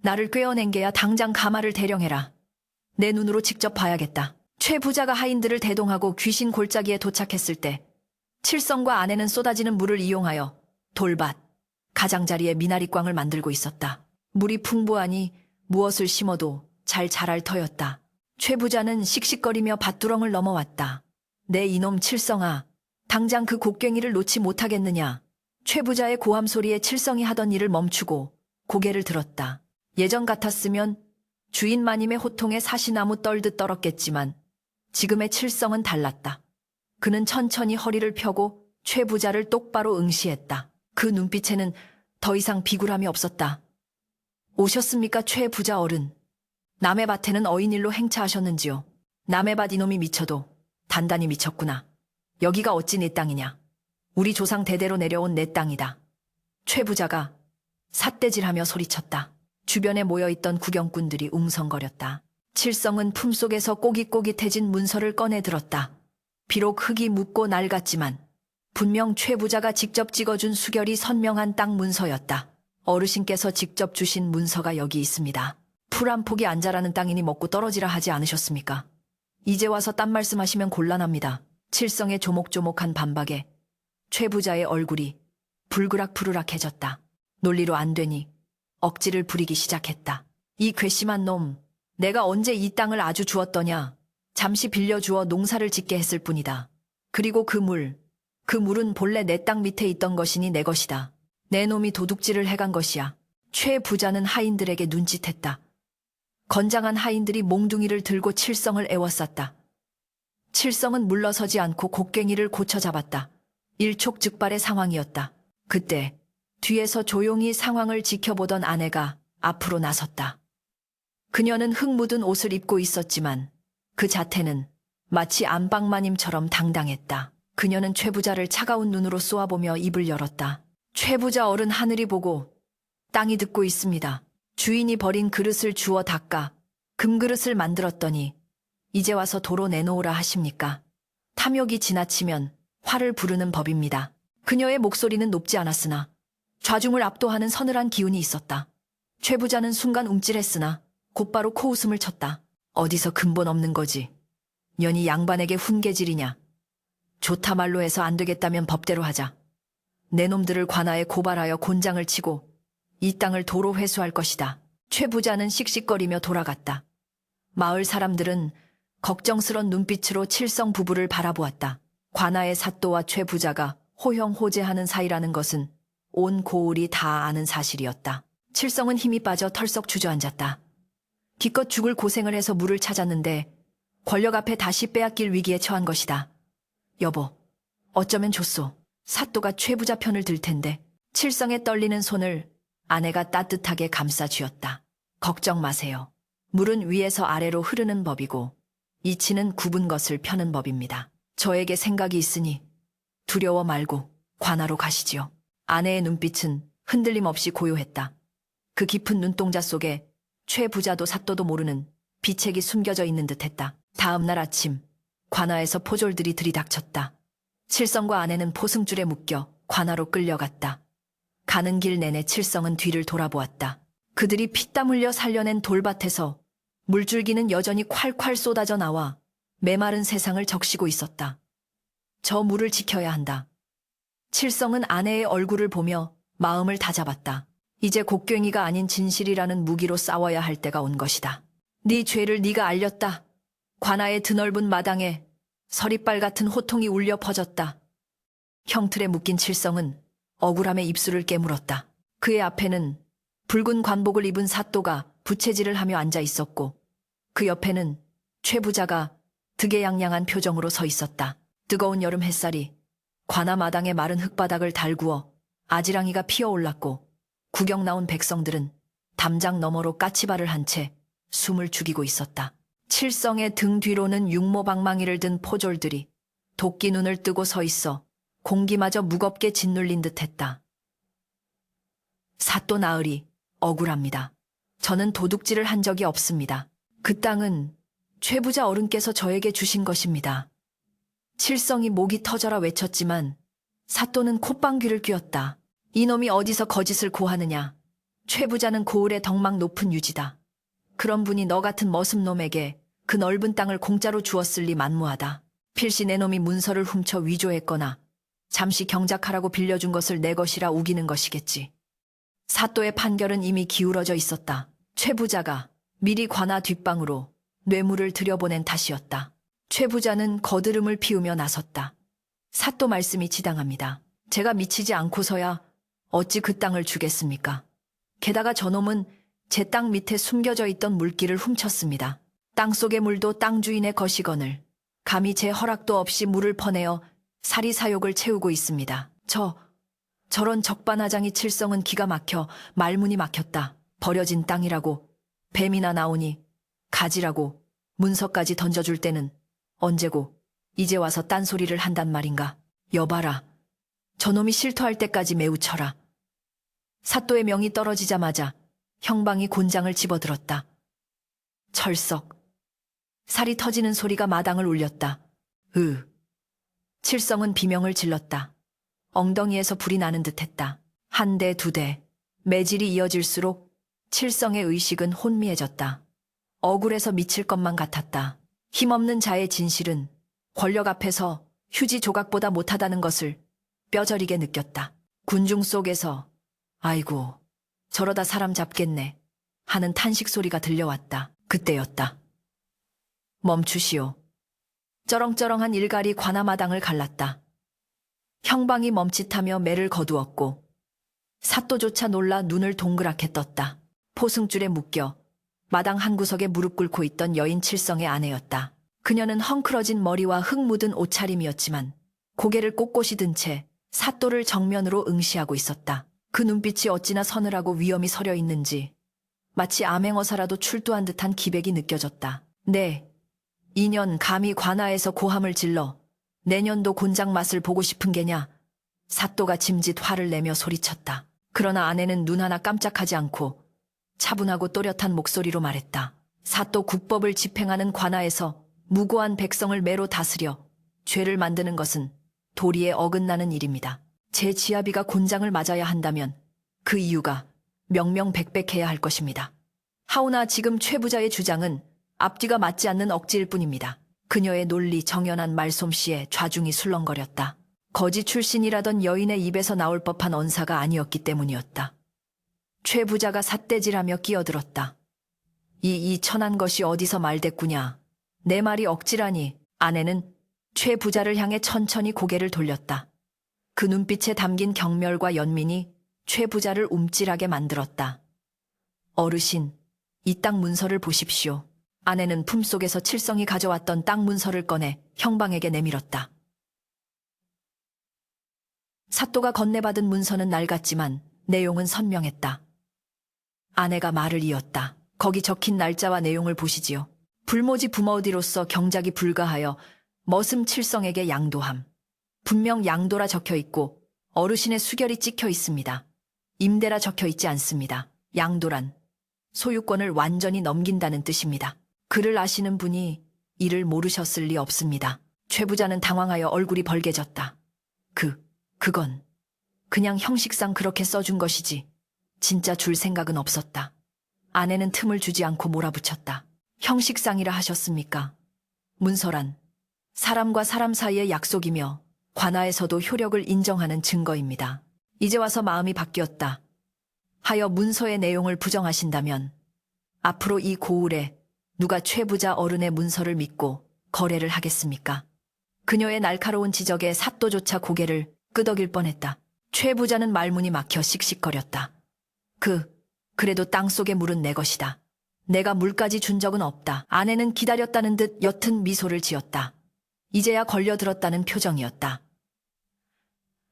나를 꿰어낸 게야. 당장 가마를 대령해라. 내 눈으로 직접 봐야겠다. 최 부자가 하인들을 대동하고 귀신 골짜기에 도착했을 때 칠성과 아내는 쏟아지는 물을 이용하여 돌밭, 가장자리에 미나리꽝을 만들고 있었다. 물이 풍부하니 무엇을 심어도 잘 자랄 터였다. 최 부자는 씩씩거리며 밭두렁을 넘어왔다. 내 이놈 칠성아, 당장 그 곡괭이를 놓지 못하겠느냐. 최 부자의 고함 소리에 칠성이 하던 일을 멈추고 고개를 들었다. 예전 같았으면 주인 마님의 호통에 사시나무 떨듯 떨었겠지만 지금의 칠성은 달랐다. 그는 천천히 허리를 펴고 최 부자를 똑바로 응시했다. 그 눈빛에는 더 이상 비굴함이 없었다. 오셨습니까, 최 부자 어른? 남의 밭에는 어인일로 행차하셨는지요? 남의 밭 이놈이 미쳐도 단단히 미쳤구나. 여기가 어찌 내 땅이냐? 우리 조상 대대로 내려온 내 땅이다. 최 부자가 삿대질하며 소리쳤다. 주변에 모여있던 구경꾼들이 웅성거렸다. 칠성은 품속에서 꼬깃꼬깃해진 문서를 꺼내 들었다. 비록 흙이 묻고 낡았지만 분명 최 부자가 직접 찍어준 수결이 선명한 땅 문서였다. 어르신께서 직접 주신 문서가 여기 있습니다. 풀 한 폭이 안 자라는 땅이니 먹고 떨어지라 하지 않으셨습니까? 이제 와서 딴 말씀하시면 곤란합니다. 칠성의 조목조목한 반박에 최 부자의 얼굴이 불그락부르락해졌다. 논리로 안 되니 억지를 부리기 시작했다. 이 괘씸한 놈, 내가 언제 이 땅을 아주 주었더냐. 잠시 빌려주어 농사를 짓게 했을 뿐이다. 그리고 그 물은 본래 내 땅 밑에 있던 것이니 내 것이다. 내 놈이 도둑질을 해간 것이야. 최 부자는 하인들에게 눈짓했다. 건장한 하인들이 몽둥이를 들고 칠성을 애워쌌다. 칠성은 물러서지 않고 곡괭이를 고쳐 잡았다. 일촉즉발의 상황이었다. 그때 뒤에서 조용히 상황을 지켜보던 아내가 앞으로 나섰다. 그녀는 흙 묻은 옷을 입고 있었지만 그 자태는 마치 안방마님처럼 당당했다. 그녀는 최 부자를 차가운 눈으로 쏘아보며 입을 열었다. 최 부자 어른, 하늘이 보고 땅이 듣고 있습니다. 주인이 버린 그릇을 주워 닦아 금그릇을 만들었더니 이제 와서 도로 내놓으라 하십니까? 탐욕이 지나치면 화를 부르는 법입니다. 그녀의 목소리는 높지 않았으나 좌중을 압도하는 서늘한 기운이 있었다. 최 부자는 순간 움찔했으나 곧바로 코웃음을 쳤다. 어디서 근본 없는 거지. 년이 양반에게 훈계질이냐. 좋다 말로 해서 안 되겠다면 법대로 하자. 내 놈들을 관아에 고발하여 곤장을 치고 이 땅을 도로 회수할 것이다. 최 부자는 씩씩거리며 돌아갔다. 마을 사람들은 걱정스런 눈빛으로 칠성 부부를 바라보았다. 관아의 사또와 최 부자가 호형호재하는 사이라는 것은 온 고을이 다 아는 사실이었다. 칠성은 힘이 빠져 털썩 주저앉았다. 기껏 죽을 고생을 해서 물을 찾았는데 권력 앞에 다시 빼앗길 위기에 처한 것이다. 여보, 어쩌면 좋소. 사또가 최 부자 편을 들 텐데. 칠성의 떨리는 손을 아내가 따뜻하게 감싸 쥐었다. 걱정 마세요. 물은 위에서 아래로 흐르는 법이고 이치는 굽은 것을 펴는 법입니다. 저에게 생각이 있으니 두려워 말고 관하로 가시지요. 아내의 눈빛은 흔들림 없이 고요했다. 그 깊은 눈동자 속에 최 부자도 사또도 모르는 비책이 숨겨져 있는 듯했다. 다음 날 아침 관아에서 포졸들이 들이닥쳤다. 칠성과 아내는 포승줄에 묶여 관아로 끌려갔다. 가는 길 내내 칠성은 뒤를 돌아보았다. 그들이 피땀 흘려 살려낸 돌밭에서 물줄기는 여전히 콸콸 쏟아져 나와 메마른 세상을 적시고 있었다. 저 물을 지켜야 한다. 칠성은 아내의 얼굴을 보며 마음을 다잡았다. 이제 곡괭이가 아닌 진실이라는 무기로 싸워야 할 때가 온 것이다. 네 죄를 네가 알렸다. 관아의 드넓은 마당에 서리빨 같은 호통이 울려 퍼졌다. 형틀에 묶인 칠성은 억울함에 입술을 깨물었다. 그의 앞에는 붉은 관복을 입은 사또가 부채질을 하며 앉아 있었고 그 옆에는 최 부자가 득에양양한 표정으로 서 있었다. 뜨거운 여름 햇살이 관아 마당의 마른 흙바닥을 달구어 아지랑이가 피어올랐고 구경 나온 백성들은 담장 너머로 까치발을 한 채 숨을 죽이고 있었다. 칠성의 등 뒤로는 육모방망이를 든 포졸들이 도끼 눈을 뜨고 서 있어 공기마저 무겁게 짓눌린 듯했다. 사또 나으리 억울합니다. 저는 도둑질을 한 적이 없습니다. 그 땅은 최 부자 어른께서 저에게 주신 것입니다. 칠성이 목이 터져라 외쳤지만 사또는 콧방귀를 뀌었다. 이놈이 어디서 거짓을 고하느냐. 최 부자는 고을의 덕망 높은 유지다. 그런 분이 너 같은 머슴놈에게 그 넓은 땅을 공짜로 주었을 리 만무하다. 필시 내 놈이 문서를 훔쳐 위조했거나 잠시 경작하라고 빌려준 것을 내 것이라 우기는 것이겠지. 사또의 판결은 이미 기울어져 있었다. 최 부자가 미리 관아 뒷방으로 뇌물을 들여보낸 탓이었다. 최 부자는 거드름을 피우며 나섰다. 사또 말씀이 지당합니다. 제가 미치지 않고서야 어찌 그 땅을 주겠습니까? 게다가 저놈은 제 땅 밑에 숨겨져 있던 물기를 훔쳤습니다. 땅속의 물도 땅 주인의 것이거늘 감히 제 허락도 없이 물을 퍼내어 사리사욕을 채우고 있습니다. 저런 적반하장이 칠성은 기가 막혀 말문이 막혔다. 버려진 땅이라고 뱀이나 나오니 가지라고 문서까지 던져줄 때는 언제고 이제 와서 딴소리를 한단 말인가. 여봐라. 저놈이 실토할 때까지 매우 쳐라. 사또의 명이 떨어지자마자 형방이 곤장을 집어들었다. 철썩. 살이 터지는 소리가 마당을 울렸다. 칠성은 비명을 질렀다. 엉덩이에서 불이 나는 듯했다. 한 대, 두 대. 매질이 이어질수록 칠성의 의식은 혼미해졌다. 억울해서 미칠 것만 같았다. 힘없는 자의 진실은 권력 앞에서 휴지 조각보다 못하다는 것을 뼈저리게 느꼈다. 군중 속에서 아이고 저러다 사람 잡겠네 하는 탄식 소리가 들려왔다. 그때였다. 멈추시오. 쩌렁쩌렁한 일갈이 관아마당을 갈랐다. 형방이 멈칫하며 매를 거두었고 사또조차 놀라 눈을 동그랗게 떴다. 포승줄에 묶여 마당 한 구석에 무릎 꿇고 있던 여인 칠성의 아내였다. 그녀는 헝클어진 머리와 흙 묻은 옷차림이었지만 고개를 꼿꼿이 든 채 사또를 정면으로 응시하고 있었다. 그 눈빛이 어찌나 서늘하고 위엄이 서려 있는지 마치 암행어사라도 출두한 듯한 기백이 느껴졌다. 네, 2년 감히 관아에서 고함을 질러 내년도 곤장 맛을 보고 싶은 게냐. 사또가 짐짓 화를 내며 소리쳤다. 그러나 아내는 눈 하나 깜짝하지 않고 차분하고 또렷한 목소리로 말했다. 사또 국법을 집행하는 관아에서 무고한 백성을 매로 다스려 죄를 만드는 것은 도리에 어긋나는 일입니다. 제 지아비가 곤장을 맞아야 한다면 그 이유가 명명백백해야 할 것입니다. 하오나 지금 최 부자의 주장은 앞뒤가 맞지 않는 억지일 뿐입니다. 그녀의 논리 정연한 말솜씨에 좌중이 술렁거렸다. 거지 출신이라던 여인의 입에서 나올 법한 언사가 아니었기 때문이었다. 최 부자가 삿대질하며 끼어들었다. 이 천한 것이 어디서 말대꾸냐. 내 말이 억지라니. 아내는 최 부자를 향해 천천히 고개를 돌렸다. 그 눈빛에 담긴 경멸과 연민이 최 부자를 움찔하게 만들었다. 어르신, 이 땅 문서를 보십시오. 아내는 품속에서 칠성이 가져왔던 땅 문서를 꺼내 형방에게 내밀었다. 사또가 건네받은 문서는 낡았지만 내용은 선명했다. 아내가 말을 이었다. 거기 적힌 날짜와 내용을 보시지요. 불모지 부머디로서 경작이 불가하여 머슴 칠성에게 양도함. 분명 양도라 적혀 있고 어르신의 수결이 찍혀 있습니다. 임대라 적혀 있지 않습니다. 양도란 소유권을 완전히 넘긴다는 뜻입니다. 그를 아시는 분이 이를 모르셨을 리 없습니다. 최 부자는 당황하여 얼굴이 벌개졌다. 그건 그냥 형식상 그렇게 써준 것이지 진짜 줄 생각은 없었다. 아내는 틈을 주지 않고 몰아붙였다. 형식상이라 하셨습니까? 문서란 사람과 사람 사이의 약속이며 관하에서도 효력을 인정하는 증거입니다. 이제 와서 마음이 바뀌었다 하여 문서의 내용을 부정하신다면 앞으로 이 고을에 누가 최 부자 어른의 문서를 믿고 거래를 하겠습니까? 그녀의 날카로운 지적에 사또조차 고개를 끄덕일 뻔했다. 최 부자는 말문이 막혀 씩씩거렸다. 그래도 땅속의 물은 내 것이다. 내가 물까지 준 적은 없다. 아내는 기다렸다는 듯 옅은 미소를 지었다. 이제야 걸려들었다는 표정이었다.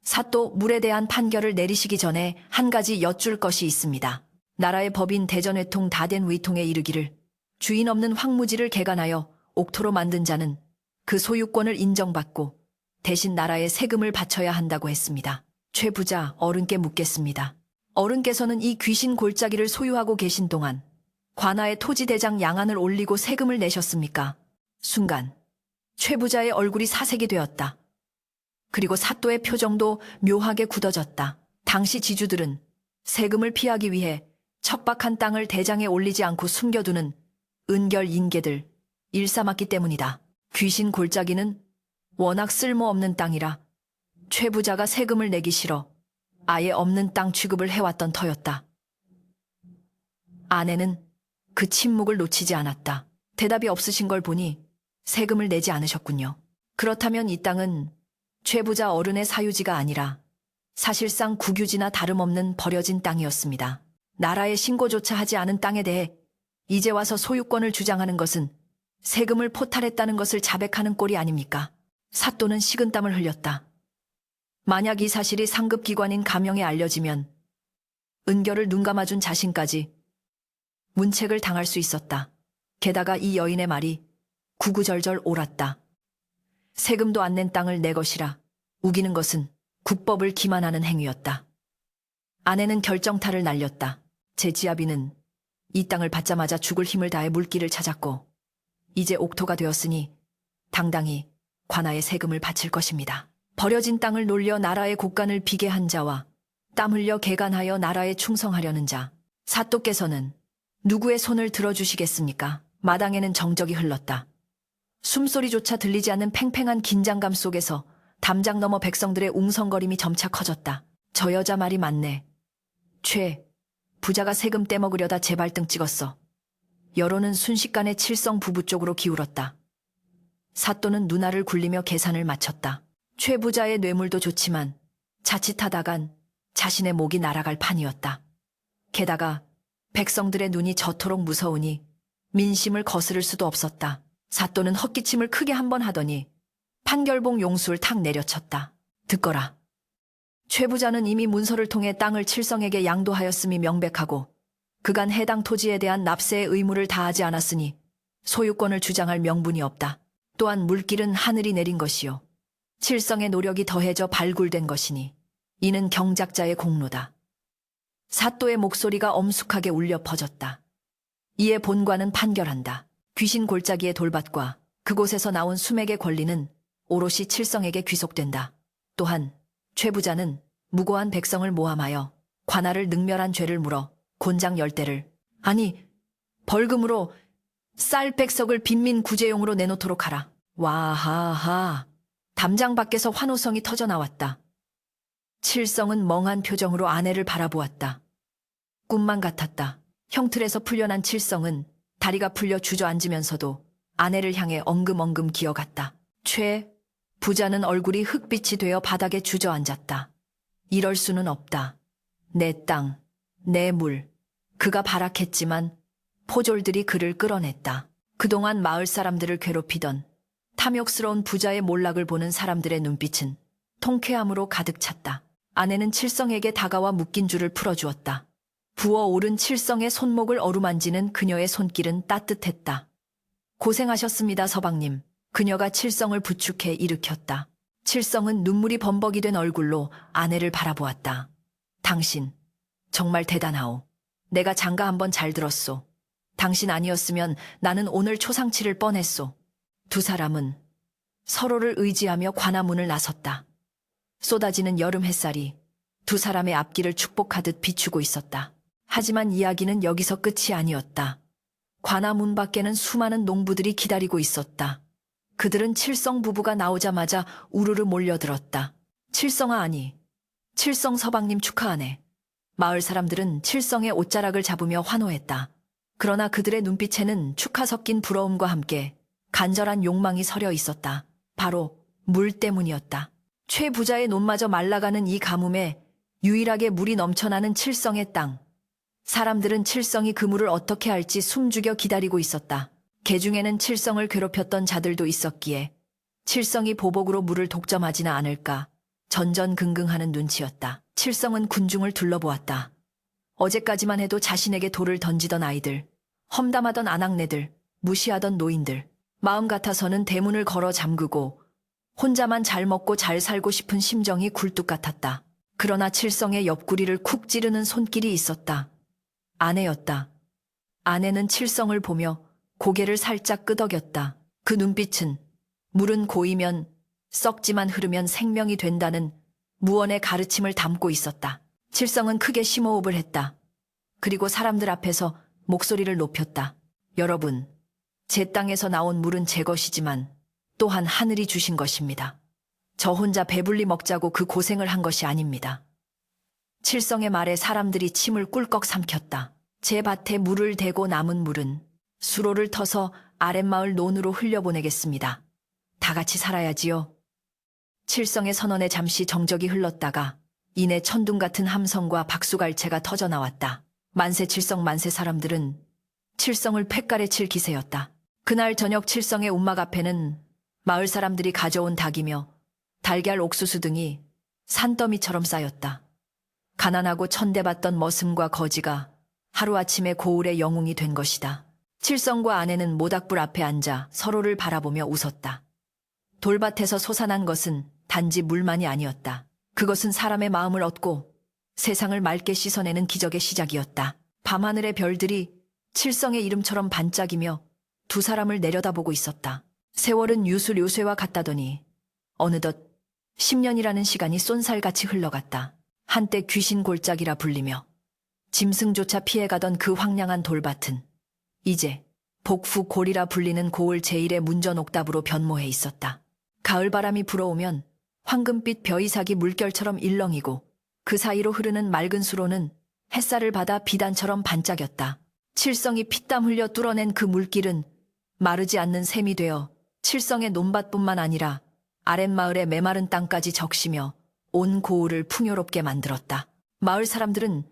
사또, 물에 대한 판결을 내리시기 전에 한 가지 여쭐 것이 있습니다. 나라의 법인 대전회통 다된 위통에 이르기를 주인 없는 황무지를 개간하여 옥토로 만든 자는 그 소유권을 인정받고 대신 나라에 세금을 바쳐야 한다고 했습니다. 최 부자 어른께 묻겠습니다. 어른께서는 이 귀신 골짜기를 소유하고 계신 동안 관아의 토지대장 양안을 올리고 세금을 내셨습니까? 순간 최 부자의 얼굴이 사색이 되었다. 그리고 사또의 표정도 묘하게 굳어졌다. 당시 지주들은 세금을 피하기 위해 척박한 땅을 대장에 올리지 않고 숨겨두는 은결 인개들 일삼았기 때문이다. 귀신 골짜기는 워낙 쓸모없는 땅이라 최 부자가 세금을 내기 싫어 아예 없는 땅 취급을 해왔던 터였다. 아내는 그 침묵을 놓치지 않았다. 대답이 없으신 걸 보니 세금을 내지 않으셨군요. 그렇다면 이 땅은 최 부자 어른의 사유지가 아니라 사실상 국유지나 다름없는 버려진 땅이었습니다. 나라에 신고조차 하지 않은 땅에 대해 이제 와서 소유권을 주장하는 것은 세금을 포탈했다는 것을 자백하는 꼴이 아닙니까? 사또는 식은땀을 흘렸다. 만약 이 사실이 상급기관인 가명에 알려지면 은결을 눈감아준 자신까지 문책을 당할 수 있었다. 게다가 이 여인의 말이 구구절절 옳았다. 세금도 안 낸 땅을 내 것이라 우기는 것은 국법을 기만하는 행위였다. 아내는 결정타를 날렸다. 제 지아비는 이 땅을 받자마자 죽을 힘을 다해 물길을 찾았고 이제 옥토가 되었으니 당당히 관아에 세금을 바칠 것입니다. 버려진 땅을 놀려 나라의 곳간을 비게 한 자와 땀 흘려 개간하여 나라에 충성하려는 자, 사또께서는 누구의 손을 들어주시겠습니까? 마당에는 정적이 흘렀다. 숨소리조차 들리지 않는 팽팽한 긴장감 속에서 담장 너머 백성들의 웅성거림이 점차 커졌다. 저 여자 말이 맞네. 최 부자가 세금 떼먹으려다 제 발등 찍었어. 여론은 순식간에 칠성 부부 쪽으로 기울었다. 사또는 눈알을 굴리며 계산을 마쳤다. 최 부자의 뇌물도 좋지만 자칫하다간 자신의 목이 날아갈 판이었다. 게다가 백성들의 눈이 저토록 무서우니 민심을 거스를 수도 없었다. 사또는 헛기침을 크게 한 번 하더니 판결봉 용수를 탁 내려쳤다. 듣거라. 최 부자는 이미 문서를 통해 땅을 칠성에게 양도하였음이 명백하고 그간 해당 토지에 대한 납세의 의무를 다하지 않았으니 소유권을 주장할 명분이 없다. 또한 물길은 하늘이 내린 것이요 칠성의 노력이 더해져 발굴된 것이니 이는 경작자의 공로다. 사또의 목소리가 엄숙하게 울려 퍼졌다. 이에 본관은 판결한다. 귀신 골짜기의 돌밭과 그곳에서 나온 수맥의 권리는 오롯이 칠성에게 귀속된다. 또한 최 부자는 무고한 백성을 모함하여 관아를 능멸한 죄를 물어 곤장 10대를 아니 벌금으로 쌀 백석을 빈민 구제용으로 내놓도록 하라. 와하하. 담장 밖에서 환호성이 터져나왔다. 칠성은 멍한 표정으로 아내를 바라보았다. 꿈만 같았다. 형틀에서 풀려난 칠성은 다리가 풀려 주저앉으면서도 아내를 향해 엉금엉금 기어갔다. 최 부자는 얼굴이 흙빛이 되어 바닥에 주저앉았다. 이럴 수는 없다. 내 땅, 내 물. 그가 발악했지만 포졸들이 그를 끌어냈다. 그동안 마을 사람들을 괴롭히던 탐욕스러운 부자의 몰락을 보는 사람들의 눈빛은 통쾌함으로 가득 찼다. 아내는 칠성에게 다가와 묶인 줄을 풀어주었다. 부어오른 칠성의 손목을 어루만지는 그녀의 손길은 따뜻했다. 고생하셨습니다, 서방님. 그녀가 칠성을 부축해 일으켰다. 칠성은 눈물이 범벅이 된 얼굴로 아내를 바라보았다. 당신, 정말 대단하오. 내가 장가 한번 잘 들었소. 당신 아니었으면 나는 오늘 초상치를 뻔했소. 두 사람은 서로를 의지하며 관아문을 나섰다. 쏟아지는 여름 햇살이 두 사람의 앞길을 축복하듯 비추고 있었다. 하지만 이야기는 여기서 끝이 아니었다. 관아문 밖에는 수많은 농부들이 기다리고 있었다. 그들은 칠성 부부가 나오자마자 우르르 몰려들었다. 칠성아, 아니, 칠성 서방님 축하하네. 마을 사람들은 칠성의 옷자락을 잡으며 환호했다. 그러나 그들의 눈빛에는 축하 섞인 부러움과 함께 간절한 욕망이 서려 있었다. 바로 물 때문이었다. 최 부자의 논마저 말라가는 이 가뭄에 유일하게 물이 넘쳐나는 칠성의 땅. 사람들은 칠성이 그 물을 어떻게 할지 숨죽여 기다리고 있었다. 개중에는 칠성을 괴롭혔던 자들도 있었기에 칠성이 보복으로 물을 독점하지는 않을까 전전긍긍하는 눈치였다. 칠성은 군중을 둘러보았다. 어제까지만 해도 자신에게 돌을 던지던 아이들, 험담하던 아낙네들, 무시하던 노인들, 마음 같아서는 대문을 걸어 잠그고 혼자만 잘 먹고 잘 살고 싶은 심정이 굴뚝 같았다. 그러나 칠성의 옆구리를 쿡 찌르는 손길이 있었다. 아내였다. 아내는 칠성을 보며 고개를 살짝 끄덕였다. 그 눈빛은 물은 고이면 썩지만 흐르면 생명이 된다는 무언의 가르침을 담고 있었다. 칠성은 크게 심호흡을 했다. 그리고 사람들 앞에서 목소리를 높였다. 여러분, 제 땅에서 나온 물은 제 것이지만 또한 하늘이 주신 것입니다. 저 혼자 배불리 먹자고 그 고생을 한 것이 아닙니다. 칠성의 말에 사람들이 침을 꿀꺽 삼켰다. 제 밭에 물을 대고 남은 물은 수로를 터서 아랫마을 논으로 흘려보내겠습니다. 다 같이 살아야지요. 칠성의 선언에 잠시 정적이 흘렀다가 이내 천둥 같은 함성과 박수갈채가 터져나왔다. 만세 칠성 만세. 사람들은 칠성을 팻가래 칠 기세였다. 그날 저녁 칠성의 움막 앞에는 마을 사람들이 가져온 닭이며 달걀, 옥수수 등이 산더미처럼 쌓였다. 가난하고 천대받던 머슴과 거지가 하루아침에 고을의 영웅이 된 것이다. 칠성과 아내는 모닥불 앞에 앉아 서로를 바라보며 웃었다. 돌밭에서 솟아난 것은 단지 물만이 아니었다. 그것은 사람의 마음을 얻고 세상을 맑게 씻어내는 기적의 시작이었다. 밤하늘의 별들이 칠성의 이름처럼 반짝이며 두 사람을 내려다보고 있었다. 세월은 유술 요새와 같다더니 어느덧 10년이라는 시간이 쏜살같이 흘러갔다. 한때 귀신 골짜기라 불리며 짐승조차 피해가던 그 황량한 돌밭은 이제 복후 골이라 불리는 고을 제1의 문전 옥답으로 변모해 있었다. 가을바람이 불어오면 황금빛 벼이삭이 물결처럼 일렁이고 그 사이로 흐르는 맑은 수로는 햇살을 받아 비단처럼 반짝였다. 칠성이 피땀 흘려 뚫어낸 그 물길은 마르지 않는 샘이 되어 칠성의 논밭뿐만 아니라 아랫마을의 메마른 땅까지 적시며 온 고을을 풍요롭게 만들었다. 마을 사람들은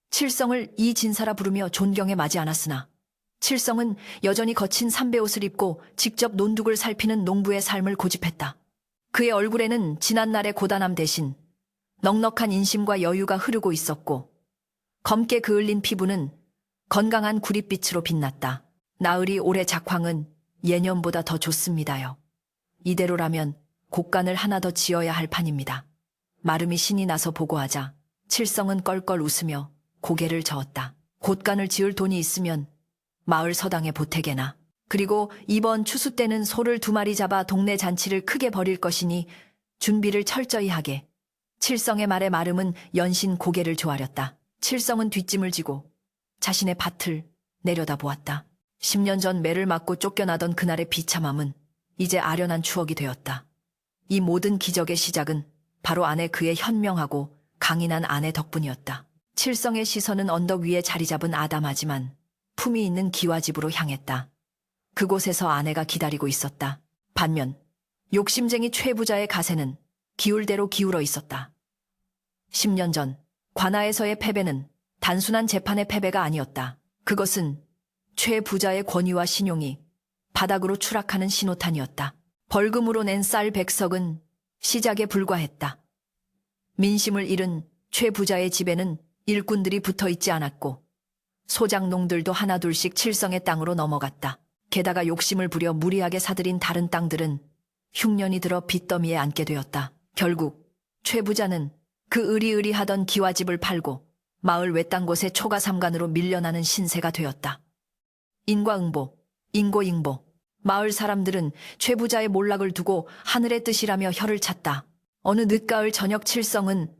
칠성을 이 진사라 부르며 존경에 마지 않았으나 칠성은 여전히 거친 삼배옷을 입고 직접 논둑을 살피는 농부의 삶을 고집했다. 그의 얼굴에는 지난날의 고단함 대신 넉넉한 인심과 여유가 흐르고 있었고 검게 그을린 피부는 건강한 구릿빛으로 빛났다. 나으리 올해 작황은 예년보다 더 좋습니다요. 이대로라면 곡간을 하나 더 지어야 할 판입니다. 마름이 신이 나서 보고하자 칠성은 껄껄 웃으며 고개를 저었다. 곡간을 지을 돈이 있으면 마을 서당에 보태게나. 그리고 이번 추수 때는 소를 2마리 잡아 동네 잔치를 크게 벌일 것이니 준비를 철저히 하게. 칠성의 말에 마름은 연신 고개를 조아렸다. 칠성은 뒷짐을 지고 자신의 밭을 내려다보았다. 10년 전 매를 맞고 쫓겨나던 그날의 비참함은 이제 아련한 추억이 되었다. 이 모든 기적의 시작은 바로 아내 그의 현명하고 강인한 아내 덕분이었다. 칠성의 시선은 언덕 위에 자리 잡은 아담하지만 품이 있는 기와집으로 향했다. 그곳에서 아내가 기다리고 있었다. 반면 욕심쟁이 최부자의 가세는 기울대로 기울어 있었다. 10년 전 관아에서의 패배는 단순한 재판의 패배가 아니었다. 그것은 최부자의 권위와 신용이 바닥으로 추락하는 신호탄이었다. 벌금으로 낸 쌀 100석은 시작에 불과했다. 민심을 잃은 최부자의 집에는 일꾼들이 붙어 있지 않았고 소작농들도 하나둘씩 칠성의 땅으로 넘어갔다. 게다가 욕심을 부려 무리하게 사들인 다른 땅들은 흉년이 들어 빚더미에 앉게 되었다. 결국 최 부자는 그 으리으리하던 기와집을 팔고 마을 외딴 곳에 초가삼간으로 밀려나는 신세가 되었다. 인과응보, 인고잉보. 마을 사람들은 최 부자의 몰락을 두고 하늘의 뜻이라며 혀를 찼다. 어느 늦가을 저녁 칠성은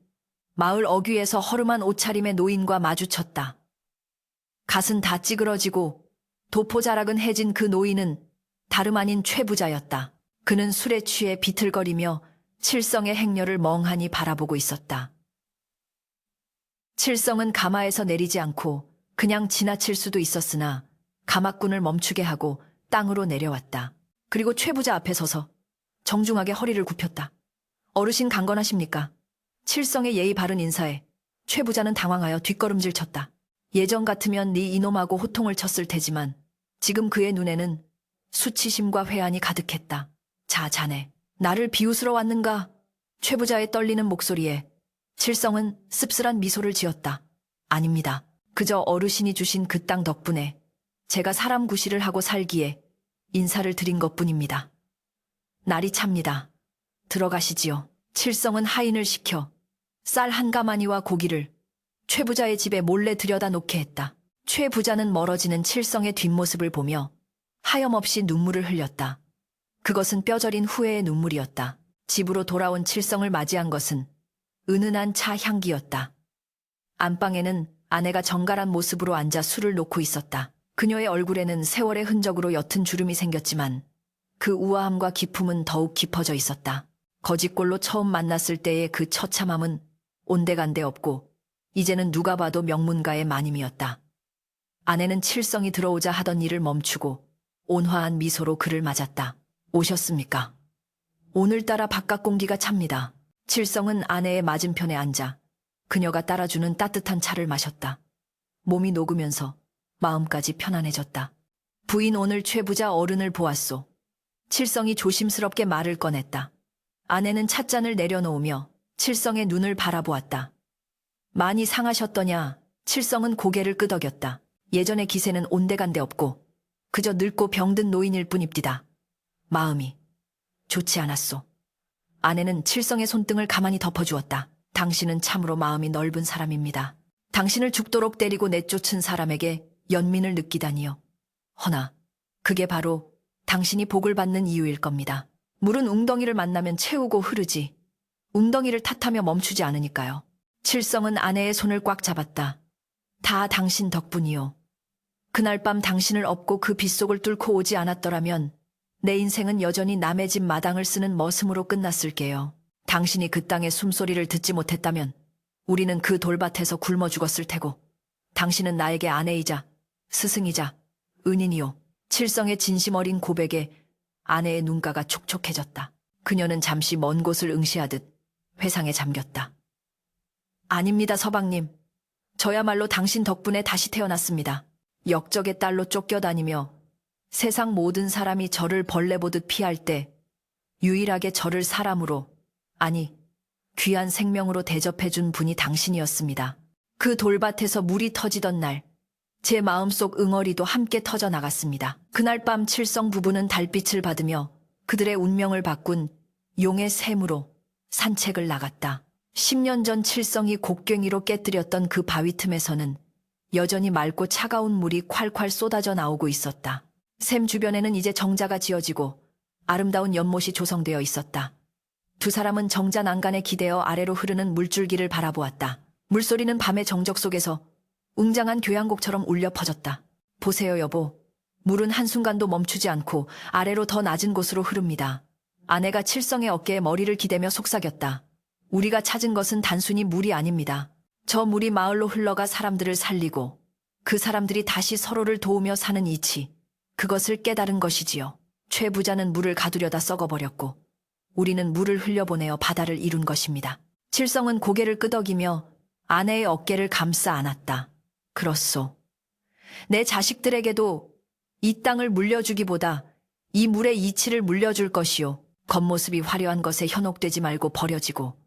마을 어귀에서 허름한 옷차림의 노인과 마주쳤다. 갓은 다 찌그러지고 도포자락은 해진 그 노인은 다름 아닌 최 부자였다. 그는 술에 취해 비틀거리며 칠성의 행렬을 멍하니 바라보고 있었다. 칠성은 가마에서 내리지 않고 그냥 지나칠 수도 있었으나 가마꾼을 멈추게 하고 땅으로 내려왔다. 그리고 최 부자 앞에 서서 정중하게 허리를 굽혔다. 어르신 강건하십니까? 칠성의 예의 바른 인사에 최 부자는 당황하여 뒷걸음질 쳤다. 예전 같으면 네 이놈하고 호통을 쳤을 테지만 지금 그의 눈에는 수치심과 회한이 가득했다. 자, 자네, 나를 비웃으러 왔는가? 최 부자의 떨리는 목소리에 칠성은 씁쓸한 미소를 지었다. 아닙니다. 그저 어르신이 주신 그 땅 덕분에 제가 사람 구실을 하고 살기에 인사를 드린 것뿐입니다. 날이 찹니다. 들어가시지요. 칠성은 하인을 시켜 쌀 한 가마니와 고기를 최 부자의 집에 몰래 들여다 놓게 했다. 최 부자는 멀어지는 칠성의 뒷모습을 보며 하염없이 눈물을 흘렸다. 그것은 뼈저린 후회의 눈물이었다. 집으로 돌아온 칠성을 맞이한 것은 은은한 차 향기였다. 안방에는 아내가 정갈한 모습으로 앉아 술을 놓고 있었다. 그녀의 얼굴에는 세월의 흔적으로 옅은 주름이 생겼지만 그 우아함과 기품은 더욱 깊어져 있었다. 거짓골로 처음 만났을 때의 그 처참함은 온데간데 없고 이제는 누가 봐도 명문가의 마님이었다. 아내는 칠성이 들어오자 하던 일을 멈추고 온화한 미소로 그를 맞았다. 오셨습니까? 오늘따라 바깥 공기가 찹니다. 칠성은 아내의 맞은편에 앉아 그녀가 따라주는 따뜻한 차를 마셨다. 몸이 녹으면서 마음까지 편안해졌다. 부인 오늘 최 부자 어른을 보았소. 칠성이 조심스럽게 말을 꺼냈다. 아내는 찻잔을 내려놓으며 칠성의 눈을 바라보았다. 많이 상하셨더냐? 칠성은 고개를 끄덕였다. 예전의 기세는 온데간데 없고 그저 늙고 병든 노인일 뿐입디다. 마음이 좋지 않았소. 아내는 칠성의 손등을 가만히 덮어주었다. 당신은 참으로 마음이 넓은 사람입니다. 당신을 죽도록 때리고 내쫓은 사람에게 연민을 느끼다니요. 허나 그게 바로 당신이 복을 받는 이유일 겁니다. 물은 웅덩이를 만나면 채우고 흐르지 웅덩이를 탓하며 멈추지 않으니까요. 칠성은 아내의 손을 꽉 잡았다. 다 당신 덕분이요. 그날 밤 당신을 업고 그 빗속을 뚫고 오지 않았더라면 내 인생은 여전히 남의 집 마당을 쓰는 머슴으로 끝났을게요. 당신이 그 땅의 숨소리를 듣지 못했다면 우리는 그 돌밭에서 굶어 죽었을 테고 당신은 나에게 아내이자 스승이자 은인이요. 칠성의 진심 어린 고백에 아내의 눈가가 촉촉해졌다. 그녀는 잠시 먼 곳을 응시하듯 회상에 잠겼다. 아닙니다, 서방님. 저야말로 당신 덕분에 다시 태어났습니다. 역적의 딸로 쫓겨다니며 세상 모든 사람이 저를 벌레 보듯 피할 때 유일하게 저를 사람으로, 아니 귀한 생명으로 대접해준 분이 당신이었습니다. 그 돌밭에서 물이 터지던 날 제 마음속 응어리도 함께 터져 나갔습니다. 그날 밤 칠성 부부는 달빛을 받으며 그들의 운명을 바꾼 용의 샘으로 산책을 나갔다. 10년 전 칠성이 곡괭이로 깨뜨렸던 그 바위 틈에서는 여전히 맑고 차가운 물이 콸콸 쏟아져 나오고 있었다. 샘 주변에는 이제 정자가 지어지고 아름다운 연못이 조성되어 있었다. 두 사람은 정자 난간에 기대어 아래로 흐르는 물줄기를 바라보았다. 물소리는 밤의 정적 속에서 웅장한 교향곡처럼 울려 퍼졌다. 보세요, 여보. 물은 한순간도 멈추지 않고 아래로 더 낮은 곳으로 흐릅니다. 아내가 칠성의 어깨에 머리를 기대며 속삭였다. 우리가 찾은 것은 단순히 물이 아닙니다. 저 물이 마을로 흘러가 사람들을 살리고 그 사람들이 다시 서로를 도우며 사는 이치, 그것을 깨달은 것이지요. 최 부자는 물을 가두려다 썩어버렸고 우리는 물을 흘려보내어 바다를 이룬 것입니다. 칠성은 고개를 끄덕이며 아내의 어깨를 감싸 안았다. 그렇소. 내 자식들에게도 이 땅을 물려주기보다 이 물의 이치를 물려줄 것이요. 겉모습이 화려한 것에 현혹되지 말고 버려지고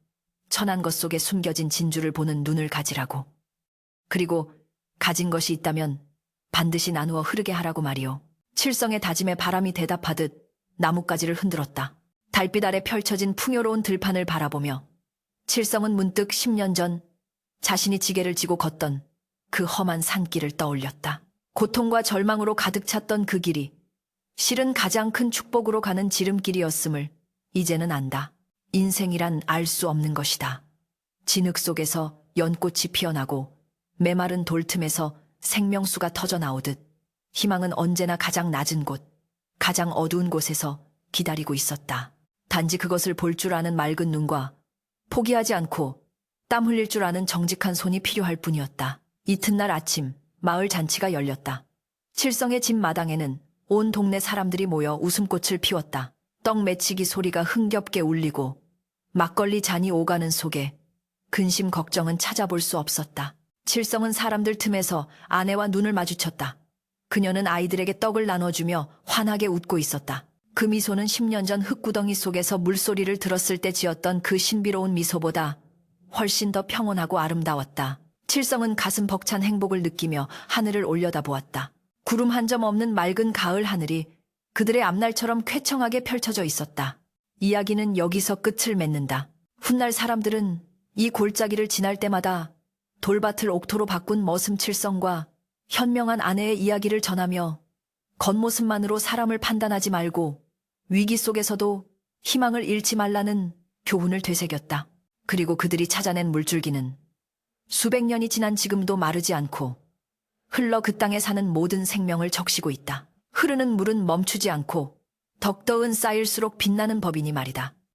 천한 것 속에 숨겨진 진주를 보는 눈을 가지라고. 그리고 가진 것이 있다면 반드시 나누어 흐르게 하라고 말이요. 칠성의 다짐에 바람이 대답하듯 나뭇가지를 흔들었다. 달빛 아래 펼쳐진 풍요로운 들판을 바라보며 칠성은 문득 10년 전 자신이 지게를 지고 걷던 그 험한 산길을 떠올렸다. 고통과 절망으로 가득 찼던 그 길이 실은 가장 큰 축복으로 가는 지름길이었음을 이제는 안다. 인생이란 알 수 없는 것이다. 진흙 속에서 연꽃이 피어나고 메마른 돌틈에서 생명수가 터져 나오듯 희망은 언제나 가장 낮은 곳, 가장 어두운 곳에서 기다리고 있었다. 단지 그것을 볼 줄 아는 맑은 눈과 포기하지 않고 땀 흘릴 줄 아는 정직한 손이 필요할 뿐이었다. 이튿날 아침 마을 잔치가 열렸다. 칠성의 집 마당에는 온 동네 사람들이 모여 웃음꽃을 피웠다. 떡 매치기 소리가 흥겹게 울리고 막걸리 잔이 오가는 속에 근심 걱정은 찾아볼 수 없었다. 칠성은 사람들 틈에서 아내와 눈을 마주쳤다. 그녀는 아이들에게 떡을 나눠주며 환하게 웃고 있었다. 그 미소는 10년 전 흙구덩이 속에서 물소리를 들었을 때 지었던 그 신비로운 미소보다 훨씬 더 평온하고 아름다웠다. 칠성은 가슴 벅찬 행복을 느끼며 하늘을 올려다보았다. 구름 한 점 없는 맑은 가을 하늘이 그들의 앞날처럼 쾌청하게 펼쳐져 있었다. 이야기는 여기서 끝을 맺는다. 훗날 사람들은 이 골짜기를 지날 때마다 돌밭을 옥토로 바꾼 머슴 칠성과 현명한 아내의 이야기를 전하며 겉모습만으로 사람을 판단하지 말고 위기 속에서도 희망을 잃지 말라는 교훈을 되새겼다. 그리고 그들이 찾아낸 물줄기는 수백 년이 지난 지금도 마르지 않고 흘러 그 땅에 사는 모든 생명을 적시고 있다. 흐르는 물은 멈추지 않고 덕더은 쌓일수록 빛나는 법이니 말이다.